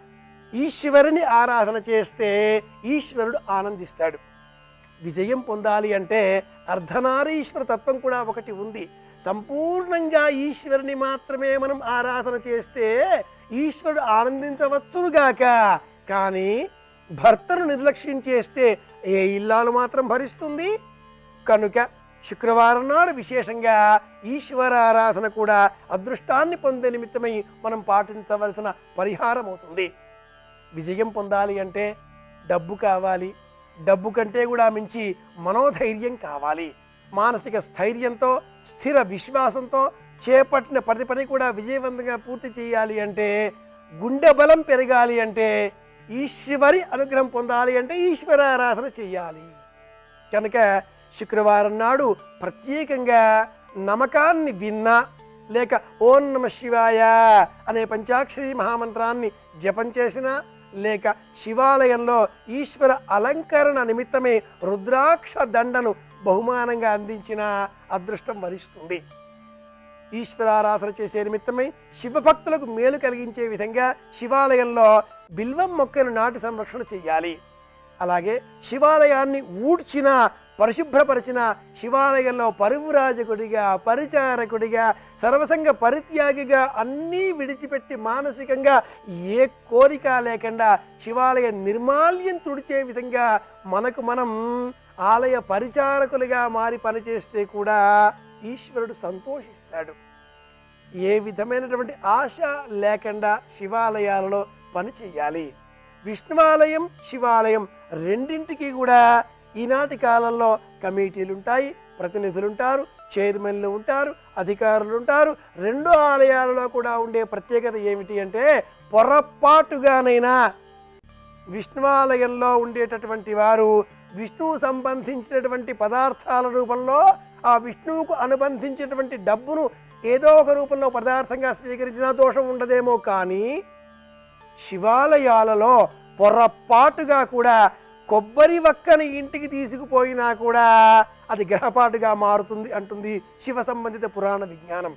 ఈశ్వరుని ఆరాధన చేస్తే ఈశ్వరుడు ఆనందిస్తాడు. విజయం పొందాలి అంటే అర్ధనారీశ్వర తత్వం కూడా ఒకటి ఉంది. సంపూర్ణంగా ఈశ్వరుని మాత్రమే మనం ఆరాధన చేస్తే ఈశ్వరుడు ఆనందించవచ్చునుగాక, కానీ భర్తను నిర్లక్ష్యం చేస్తే ఏ ఇల్లాలు మాత్రం భరిస్తుంది? కనుక శుక్రవారం నాడు విశేషంగా ఈశ్వర ఆరాధన కూడా అదృష్టాన్ని పొందే నిమిత్తమై మనం పాటించవలసిన పరిహారం అవుతుంది. విజయం పొందాలి అంటే డబ్బు కావాలి, డబ్బు కంటే కూడా మించి మనోధైర్యం కావాలి. మానసిక స్థైర్యంతో స్థిర విశ్వాసంతో చేపట్టిన ప్రతి పని కూడా విజయవంతంగా పూర్తి చేయాలి అంటే, గుండె బలం పెరగాలి అంటే, ఈశ్వరి అనుగ్రహం పొందాలి అంటే ఈశ్వర ఆరాధన చేయాలి. కనుక శుక్రవారం నాడు ప్రత్యేకంగా నమకాన్ని విన్నా లేక ఓం నమ శివాయ అనే పంచాక్షరి మహామంత్రాన్ని జపం చేసినా లేక శివాలయంలో ఈశ్వర అలంకరణ నిమిత్తమే రుద్రాక్ష దండను బహుమానంగా అందించిన అదృష్టం వరిస్తుంది. ఈశ్వరారాధన చేసే నిమిత్తమై శివభక్తులకు మేలు కలిగించే విధంగా శివాలయంలో బిల్వం మొక్కను నాటి సంరక్షణ చేయాలి. అలాగే శివాలయాన్ని ఊడ్చిన పరిశుభ్రపరిచిన శివాలయంలో పరివ్రాజకుడిగా పరిచారకుడిగా సర్వసంగ పరిత్యాగిగా అన్నీ విడిచిపెట్టి మానసికంగా ఏ కోరిక లేకుండా శివాలయ నిర్మాల్యం తుడిచే విధంగా మనకు మనం ఆలయ పరిచారకులుగా మారి పనిచేస్తే కూడా ఈశ్వరుడు సంతోషిస్తాడు. ఏ విధమైనటువంటి ఆశ లేకుండా శివాలయాలలో పని చేయాలి. విష్ణువాలయం శివాలయం రెండింటికి కూడా ఈనాటి కాలంలో కమిటీలు ఉంటాయి, ప్రతినిధులు ఉంటారు, చైర్మన్లు ఉంటారు, అధికారులు ఉంటారు. రెండు ఆలయాలలో కూడా ఉండే ప్రత్యేకత ఏమిటి అంటే, పొరపాటుగానైనా విష్ణువాలయంలో ఉండేటటువంటి వారు విష్ణువు సంబంధించినటువంటి పదార్థాల రూపంలో ఆ విష్ణువుకు అనుబంధించినటువంటి డబ్బును ఏదో ఒక రూపంలో పదార్థంగా స్వీకరించిన దోషం ఉండదేమో, కానీ శివాలయాలలో పొరపాటుగా కూడా కొబ్బరి వక్కని ఇంటికి తీసుకుపోయినా కూడా అది గ్రహపాటుగా మారుతుంది అంటుంది శివ సంబంధిత పురాణ విజ్ఞానం.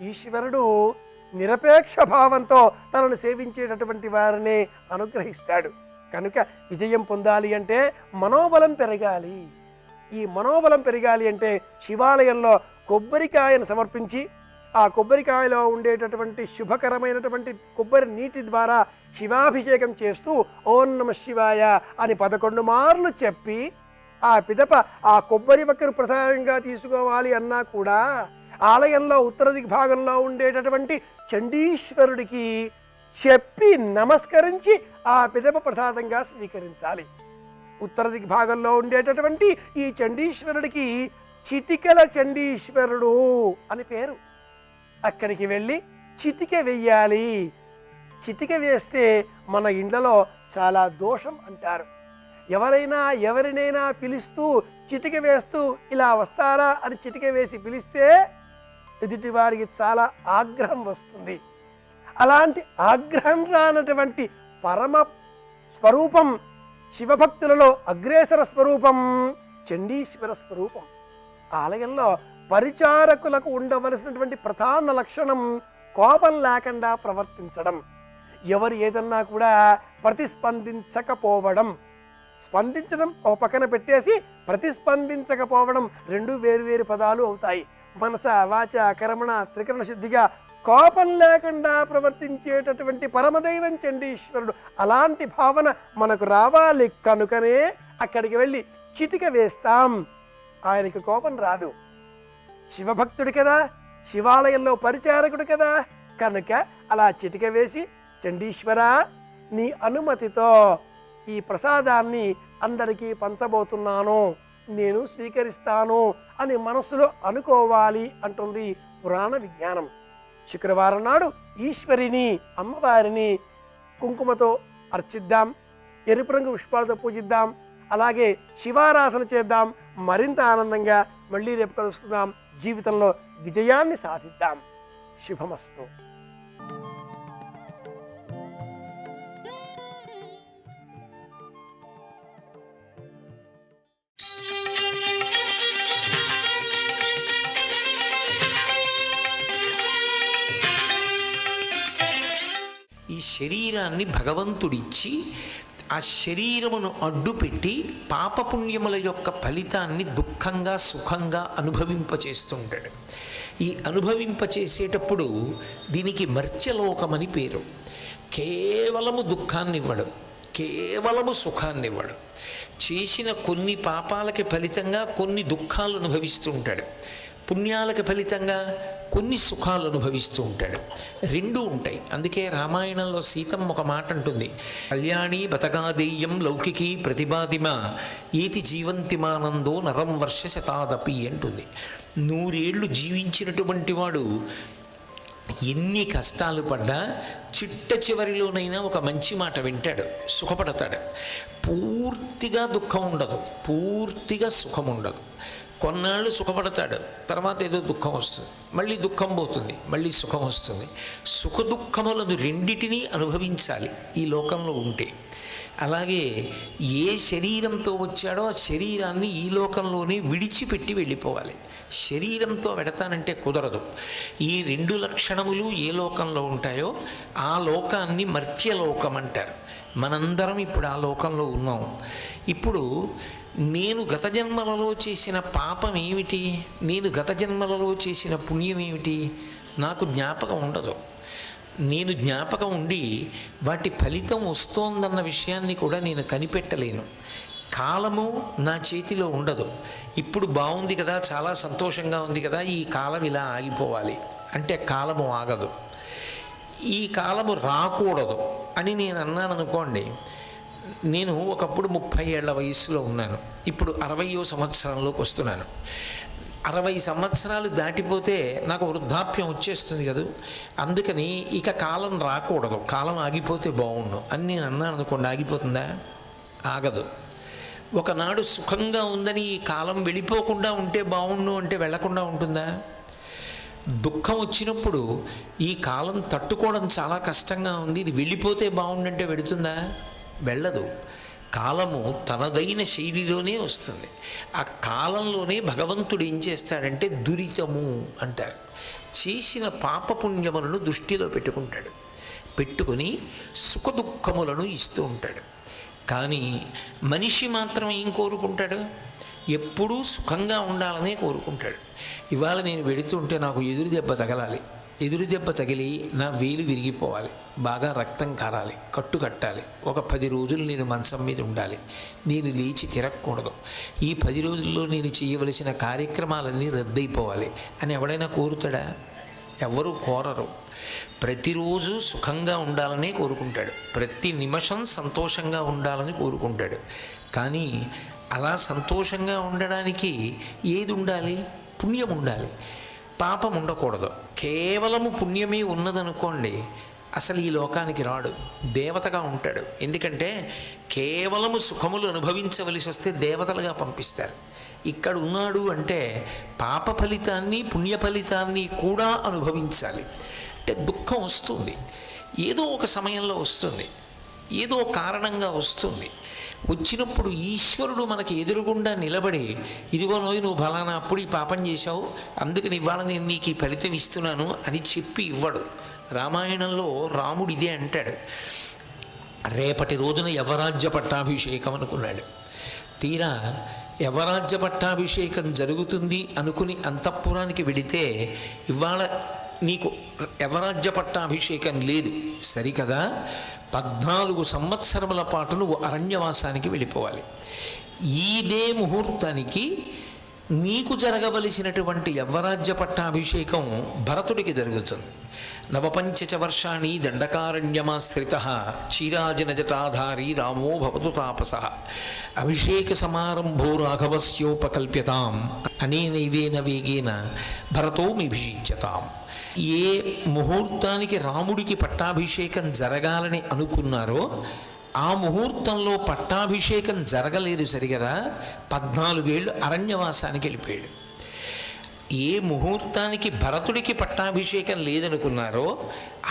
ఈశ్వరుడు నిరపేక్ష భావంతో తనను సేవించేటటువంటి వారిని అనుగ్రహిస్తాడు. కనుక విజయం పొందాలి అంటే మనోబలం పెరగాలి. ఈ మనోబలం పెరగాలి అంటే శివాలయంలో కొబ్బరికాయను సమర్పించి ఆ కొబ్బరికాయలో ఉండేటటువంటి శుభకరమైనటువంటి కొబ్బరి నీటి ద్వారా శివాభిషేకం చేస్తూ ఓం నమ శివాయ అని 11 మార్లు చెప్పి ఆ పిదప ఆ కొబ్బరి వక్కను ప్రసాదంగా తీసుకోవాలి అన్నా కూడా ఆలయంలో ఉత్తర దిగ్భాగంలో ఉండేటటువంటి చండీశ్వరుడికి చెప్పి నమస్కరించి ఆ పిదప ప్రసాదంగా స్వీకరించాలి. ఉత్తర దిగ్భాగంలో ఉండేటటువంటి ఈ చండీశ్వరుడికి చిటికల చండీశ్వరుడు అని పేరు. అక్కడికి వెళ్ళి చిటిక వెయ్యాలి. చిటిక వేస్తే మన ఇండ్లలో చాలా దోషం అంటారు. ఎవరినైనా పిలుస్తూ చిటిక వేస్తూ ఇలా వస్తారా అని చిటిక వేసి పిలిస్తే ఎదుటి వారికి చాలా ఆగ్రహం వస్తుంది. అలాంటి ఆగ్రహం రానటువంటి పరమ స్వరూపం శివభక్తులలో అగ్రేసర స్వరూపం చండీశ్వర స్వరూపం. ఆలయంలో పరిచారకులకు ఉండవలసినటువంటి ప్రధాన లక్షణం కోపం లేకుండా ప్రవర్తించడం, ఎవరు ఏదన్నా కూడా ప్రతిస్పందించకపోవడం. స్పందించడం ఒక పక్కన పెట్టేసి ప్రతిస్పందించకపోవడం రెండు వేరు పదాలు అవుతాయి. మనస వాచ కర్మణ త్రికరణ శుద్ధిగా కోపం లేకుండా ప్రవర్తించేటటువంటి పరమదైవం చండీశ్వరుడు. అలాంటి భావన మనకు రావాలి. కనుకనే అక్కడికి వెళ్ళి చిటిక వేస్తాం. ఆయనకి కోపం రాదు. శివభక్తుడు కదా, శివాలయంలో పరిచారకుడు కదా, కనుక అలా చిటిక వేసి, చండీశ్వర నీ అనుమతితో ఈ ప్రసాదాన్ని అందరికీ పంచబోతున్నాను, నేను స్వీకరిస్తాను అని మనస్సులో అనుకోవాలి అంటుంది పురాణ విజ్ఞానం. శుక్రవారం నాడు ఈశ్వరిని, అమ్మవారిని కుంకుమతో అర్చిద్దాం, ఎరుపు రంగు పుష్పాలతో పూజిద్దాం, అలాగే శివారాధన చేద్దాం. మరింత ఆనందంగా మళ్ళీ రేపు కలుసుకుందాం. జీవితంలో విజయాన్ని సాధిద్దాం. శుభమస్తు. ఈ శరీరాన్ని భగవంతుడిచ్చి ఆ శరీరమును అడ్డుపెట్టి పాపపుణ్యముల యొక్క ఫలితాన్ని దుఃఖంగా సుఖంగా అనుభవింపచేస్తుంటాడు. ఈ అనుభవింపచేసేటప్పుడు దీనికి మర్త్యలోకమని పేరు. కేవలము దుఃఖాన్ని ఇవ్వడు, కేవలము సుఖాన్ని ఇవ్వడు. చేసిన కొన్ని పాపాలకి ఫలితంగా కొన్ని దుఃఖాలు అనుభవిస్తూ ఉంటాడు, పుణ్యాలకు ఫలితంగా కొన్ని సుఖాలు అనుభవిస్తూ ఉంటాడు. రెండూ ఉంటాయి. అందుకే రామాయణంలో సీతమ్మ ఒక మాట అంటుంది, కళ్యాణి బతగాదేయం లౌకికీ ప్రతిపాదిమ ఏతి జీవంతిమానందో నరం వర్ష శతాదపి అంటుంది. 100 ఏళ్ళు జీవించినటువంటి వాడు ఎన్ని కష్టాలు పడ్డా చిట్ట చివరిలోనైనా ఒక మంచి మాట వింటాడు, సుఖపడతాడు. పూర్తిగా దుఃఖం ఉండదు, పూర్తిగా సుఖం ఉండదు. కొన్నాళ్ళు సుఖపడతాడు, తర్వాత ఏదో దుఃఖం వస్తుంది, మళ్ళీ దుఃఖం పోతుంది, మళ్ళీ సుఖం వస్తుంది. సుఖ దుఃఖములను రెండిటినీ అనుభవించాలి ఈ లోకంలో ఉంటే. అలాగే ఏ శరీరంతో వచ్చాడో ఆ శరీరాన్ని ఈ లోకంలోనే విడిచిపెట్టి వెళ్ళిపోవాలి. శరీరంతో వెడతానంటే కుదరదు. ఈ 2 లక్షణములు ఏ లోకంలో ఉంటాయో ఆ లోకాన్ని మర్త్యలోకం అంటారు. మనందరం ఇప్పుడు ఆ లోకంలో ఉన్నాం. ఇప్పుడు నేను గత జన్మలలో చేసిన పాపం ఏమిటి, నేను గత జన్మలలో చేసిన పుణ్యం ఏమిటి, నాకు జ్ఞాపకం ఉండదు. నేను జ్ఞాపకం ఉండి వాటి ఫలితం వస్తోందన్న విషయాన్ని కూడా నేను కనిపెట్టలేను. కాలము నా చేతిలో ఉండదు. ఇప్పుడు బాగుంది కదా, చాలా సంతోషంగా ఉంది కదా, ఈ కాలం ఇలా ఆగిపోవాలి అంటే కాలము ఆగదు. ఈ కాలము రాకూడదు అని నేను అన్నాను అనుకోండి. నేను ఒకప్పుడు 30 ఏళ్ల వయసులో ఉన్నాను, ఇప్పుడు 60వ సంవత్సరంలోకి వస్తున్నాను. 60 సంవత్సరాలు దాటిపోతే నాకు వృద్ధాప్యం వచ్చేస్తుంది కదా, అందుకని ఇక కాలం రాకూడదు, కాలం ఆగిపోతే బాగుండు అని నేను అన్నాను అనుకోండి. ఆగిపోతుందా? ఆగదు. ఒకనాడు సుఖంగా ఉందని ఈ కాలం వెళ్ళిపోకుండా ఉంటే బాగుండు అంటే వెళ్లకుండా ఉంటుందా? దుఃఖం వచ్చినప్పుడు ఈ కాలం తట్టుకోవడం చాలా కష్టంగా ఉంది, ఇది వెళ్ళిపోతే బాగుండంటే వెడుతుందా? వెళ్ళదు. కాలము తనదైన శైలిలోనే వస్తుంది. ఆ కాలంలోనే భగవంతుడు ఏం చేస్తాడంటే దురితము అంటారు. చేసిన పాపపుణ్యములను దృష్టిలో పెట్టుకుంటాడు, పెట్టుకొని సుఖ దుఃఖములను ఇస్తూ ఉంటాడు. కానీ మనిషి మాత్రం ఏం కోరుకుంటాడు? ఎప్పుడూ సుఖంగా ఉండాలనే కోరుకుంటాడు. ఇవాళ నేను వెడుతుంటే నాకు ఎదురు దెబ్బ తగలాలి, ఎదురు దెబ్బ తగిలి నా వేలు విరిగిపోవాలి, బాగా రక్తం కారాలి, కట్టు కట్టాలి, ఒక 10 రోజులు నేను మంచం మీద ఉండాలి, నేను లేచి తిరగకూడదు, ఈ 10 రోజుల్లో నేను చేయవలసిన కార్యక్రమాలన్నీ రద్దయిపోవాలి అని ఎవడైనా కోరుతాడా? ఎవరు కోరరు. ప్రతిరోజు సుఖంగా ఉండాలనే కోరుకుంటాడు, ప్రతి నిమిషం సంతోషంగా ఉండాలని కోరుకుంటాడు. కానీ అలా సంతోషంగా ఉండడానికి ఏది ఉండాలి? పుణ్యం ఉండాలి, పాపం ఉండకూడదు. కేవలము పుణ్యమే ఉన్నదనుకోండి అసలు ఈ లోకానికి రాడు, దేవతగా ఉంటాడు. ఎందుకంటే కేవలము సుఖములు అనుభవించవలసి వస్తే దేవతలుగా పంపిస్తారు. ఇక్కడ ఉన్నాడు అంటే పాప ఫలితాన్ని పుణ్య ఫలితాన్ని కూడా అనుభవించాలి. అంటే దుఃఖం వస్తుంది, ఏదో ఒక సమయంలో వస్తుంది, ఏదో కారణంగా వస్తుంది. వచ్చినప్పుడు ఈశ్వరుడు మనకి ఎదురుగుండా నిలబడి, ఇదిగో నువ్వు ఫలానా అప్పుడు ఈ పాపం చేశావు, అందుకని ఇవాళ నేను నీకు ఈ ఫలితం ఇస్తున్నాను అని చెప్పి ఇవ్వడు. రామాయణంలో రాముడు ఇదే అంటాడు, రేపటి రోజున యవరాజ్య పట్టాభిషేకం అనుకున్నాడు. తీరా యవరాజ్య పట్టాభిషేకం జరుగుతుంది అనుకుని అంతఃపురానికి వెడితే ఇవాళ నీకు యవరాజ్య పట్టాభిషేకం లేదు, సరికదా 14 సంవత్సరముల పాటు నువ్వు అరణ్యవాసానికి వెళ్ళిపోవాలి. ఇదే ముహూర్తానికి నీకు జరగవలసినటువంటి యవ్వరాజ్య పట్టాభిషేకం భరతుడికి జరుగుతుంది. నవపంచచ వర్షాణి దండకారణ్యమాశ్రిత క్షీరాజనజటాధారీ రామో భవతు తాపస అభిషేక సమారంభో రాఘవస్యోపకల్ప్యతాం అనేనైవేన వేగేన భరతోమిభిషిచ్యతాం. ఏ ముహూర్తానికి రాముడికి పట్టాభిషేకం జరగాలని అనుకున్నారో ఆ ముహూర్తంలో పట్టాభిషేకం జరగలేదు సరిగదా, 14 ఏళ్ళు అరణ్యవాసానికి వెళ్ళిపోయాడు. ఏ ముహూర్తానికి భరతుడికి పట్టాభిషేకం లేదనుకున్నారో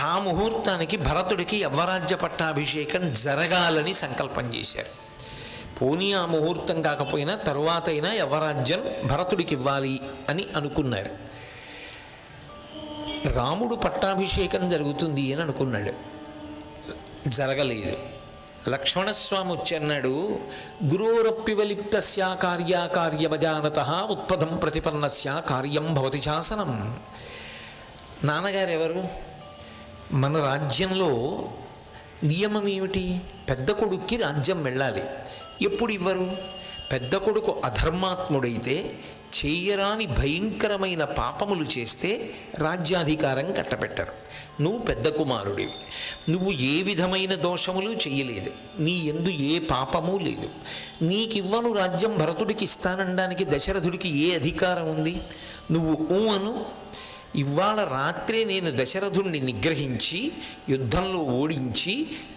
ఆ ముహూర్తానికి భరతుడికి యవ్వరాజ్య పట్టాభిషేకం జరగాలని సంకల్పం చేశారు. పోనీ ఆ ముహూర్తం కాకపోయినా తరువాత అయినా యవ్వరాజ్యం భరతుడికి ఇవ్వాలి అని అనుకున్నారు. రాముడు పట్టాభిషేకం జరుగుతుంది అని అనుకున్నాడు, జరగలేదు. లక్ష్మణస్వామి వచ్చి అన్నాడు, గురోరప్పివలిప్తస్య కార్యాకార్యమజానత ఉత్పదం ప్రతిపన్నస్య కార్యం భవతి శాసనం. నాన్నగారు ఎవరు? మన రాజ్యంలో నియమం ఏమిటి? పెద్ద కొడుక్కి రాజ్యం వెళ్ళాలి. ఎప్పుడు ఇవ్వరు? పెద్ద కొడుకు అధర్మాత్ముడైతే, చేయరాని భయంకరమైన పాపములు చేస్తే రాజ్యాధికారం కట్టబెట్టరు. నువ్వు పెద్ద కుమారుడివి, నువ్వు ఏ విధమైన దోషములు చెయ్యలేదు, నీ యందు ఏ పాపము లేదు, నీకివ్వను రాజ్యం భరతుడికి ఇస్తానడానికి దశరథుడికి ఏ అధికారం ఉంది? నువ్వు అను. ఇవాళ రాత్రే నేను దశరథుణ్ణి నిగ్రహించి యుద్ధంలో ఓడించి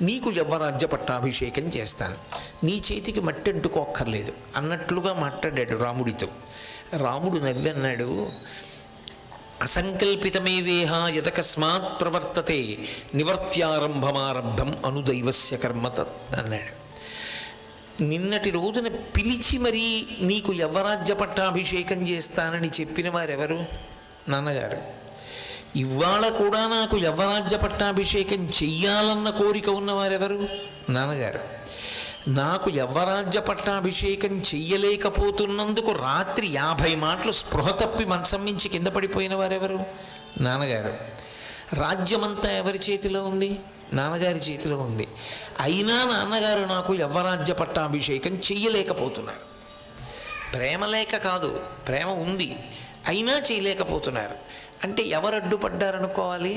నీకు యవ్వరాజ్య పట్టాభిషేకం చేస్తాను, నీ చేతికి మట్టి అంటుకోక్కర్లేదు అన్నట్లుగా మాట్లాడాడు రాముడితో. రాముడు నవ్వన్నాడు, అసంకల్పితమేవేహ యదకస్మాత్ ప్రవర్తతే నివర్త్యారంభమారబ్ధం అనుదైవస్య కర్మ అన్నాడు. నిన్నటి రోజున పిలిచి మరీ నీకు యవ్వరాజ్య పట్టాభిషేకం చేస్తానని చెప్పిన వారెవరు? నాన్నగారు. ఇవాళ కూడా నాకు యవ్వరాజ్య పట్టాభిషేకం చెయ్యాలన్న కోరిక ఉన్నవారెవరు? నాన్నగారు. నాకు యవ్వరాజ్య పట్టాభిషేకం చెయ్యలేకపోతున్నందుకు రాత్రి 50 మాటలు స్పృహ తప్పి మంచం మించి కింద పడిపోయిన వారెవరు? నాన్నగారు. రాజ్యమంతా ఎవరి చేతిలో ఉంది? నాన్నగారి చేతిలో ఉంది. అయినా నాన్నగారు నాకు యవ్వరాజ్య పట్టాభిషేకం చెయ్యలేకపోతున్నారు. ప్రేమ లేక కాదు, ప్రేమ ఉంది, అయినా చేయలేకపోతున్నారు. అంటే ఎవరు అడ్డుపడ్డారనుకోవాలి?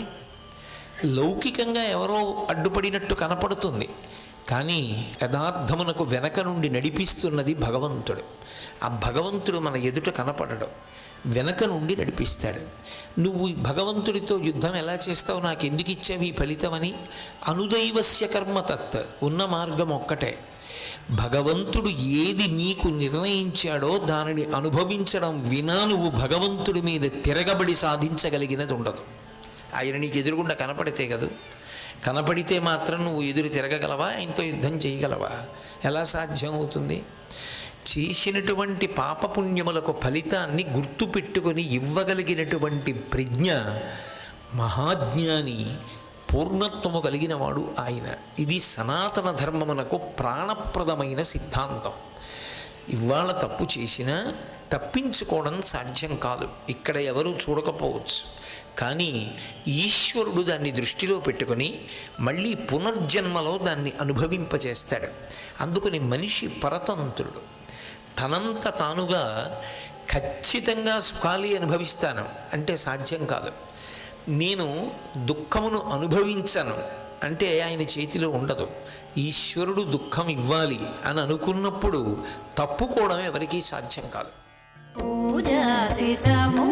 లౌకికంగా ఎవరో అడ్డుపడినట్టు కనపడుతుంది, కానీ యథార్థమునకు వెనక నుండి నడిపిస్తున్నది భగవంతుడు. ఆ భగవంతుడు మన ఎదుట కనపడడం, వెనక నుండి నడిపిస్తాడు. నువ్వు భగవంతుడితో యుద్ధం ఎలా చేస్తావు, నాకు ఎందుకు ఇచ్చావు ఈ ఫలితమని? అనుదైవస్య కర్మ తత్, ఉన్న మార్గం ఒక్కటే. భగవంతుడు ఏది నీకు నిర్ణయించాడో దానిని అనుభవించడం వినా నువ్వు భగవంతుడి మీద తిరగబడి సాధించగలిగినది ఉండదు. ఆయన నీకు ఎదురుగుండా కనపడితే కదూ, కనపడితే మాత్రం నువ్వు ఎదురు తిరగగలవా? ఆయనతో యుద్ధం చేయగలవా? ఎలా సాధ్యం అవుతుంది? చేసినటువంటి పాపపుణ్యములకు ఫలితాన్ని గుర్తుపెట్టుకొని ఇవ్వగలిగినటువంటి ప్రజ్ఞ మహాజ్ఞాని, పూర్ణత్వము కలిగిన వాడు ఆయన. ఇది సనాతన ధర్మమునకు ప్రాణప్రదమైన సిద్ధాంతం. ఇవాళ తప్పు చేసినా తప్పించుకోవడం సాధ్యం కాదు, ఇక్కడ ఎవరూ చూడకపోవచ్చు, కానీ ఈశ్వరుడు దాన్ని దృష్టిలో పెట్టుకొని మళ్ళీ పునర్జన్మలో దాన్ని అనుభవింపచేస్తాడు. అందుకని మనిషి పరతంత్రుడు. తనంత తానుగా ఖచ్చితంగా సుఖాలి అనుభవిస్తాను అంటే సాధ్యం కాదు. నేను దుఃఖమును అనుభవించను అంటే ఆయన చేతిలో ఉండదు. ఈశ్వరుడు దుఃఖం ఇవ్వాలి అని అనుకున్నప్పుడు తప్పుకోవడం ఎవరికీ సాధ్యం కాదు. పూజాసితము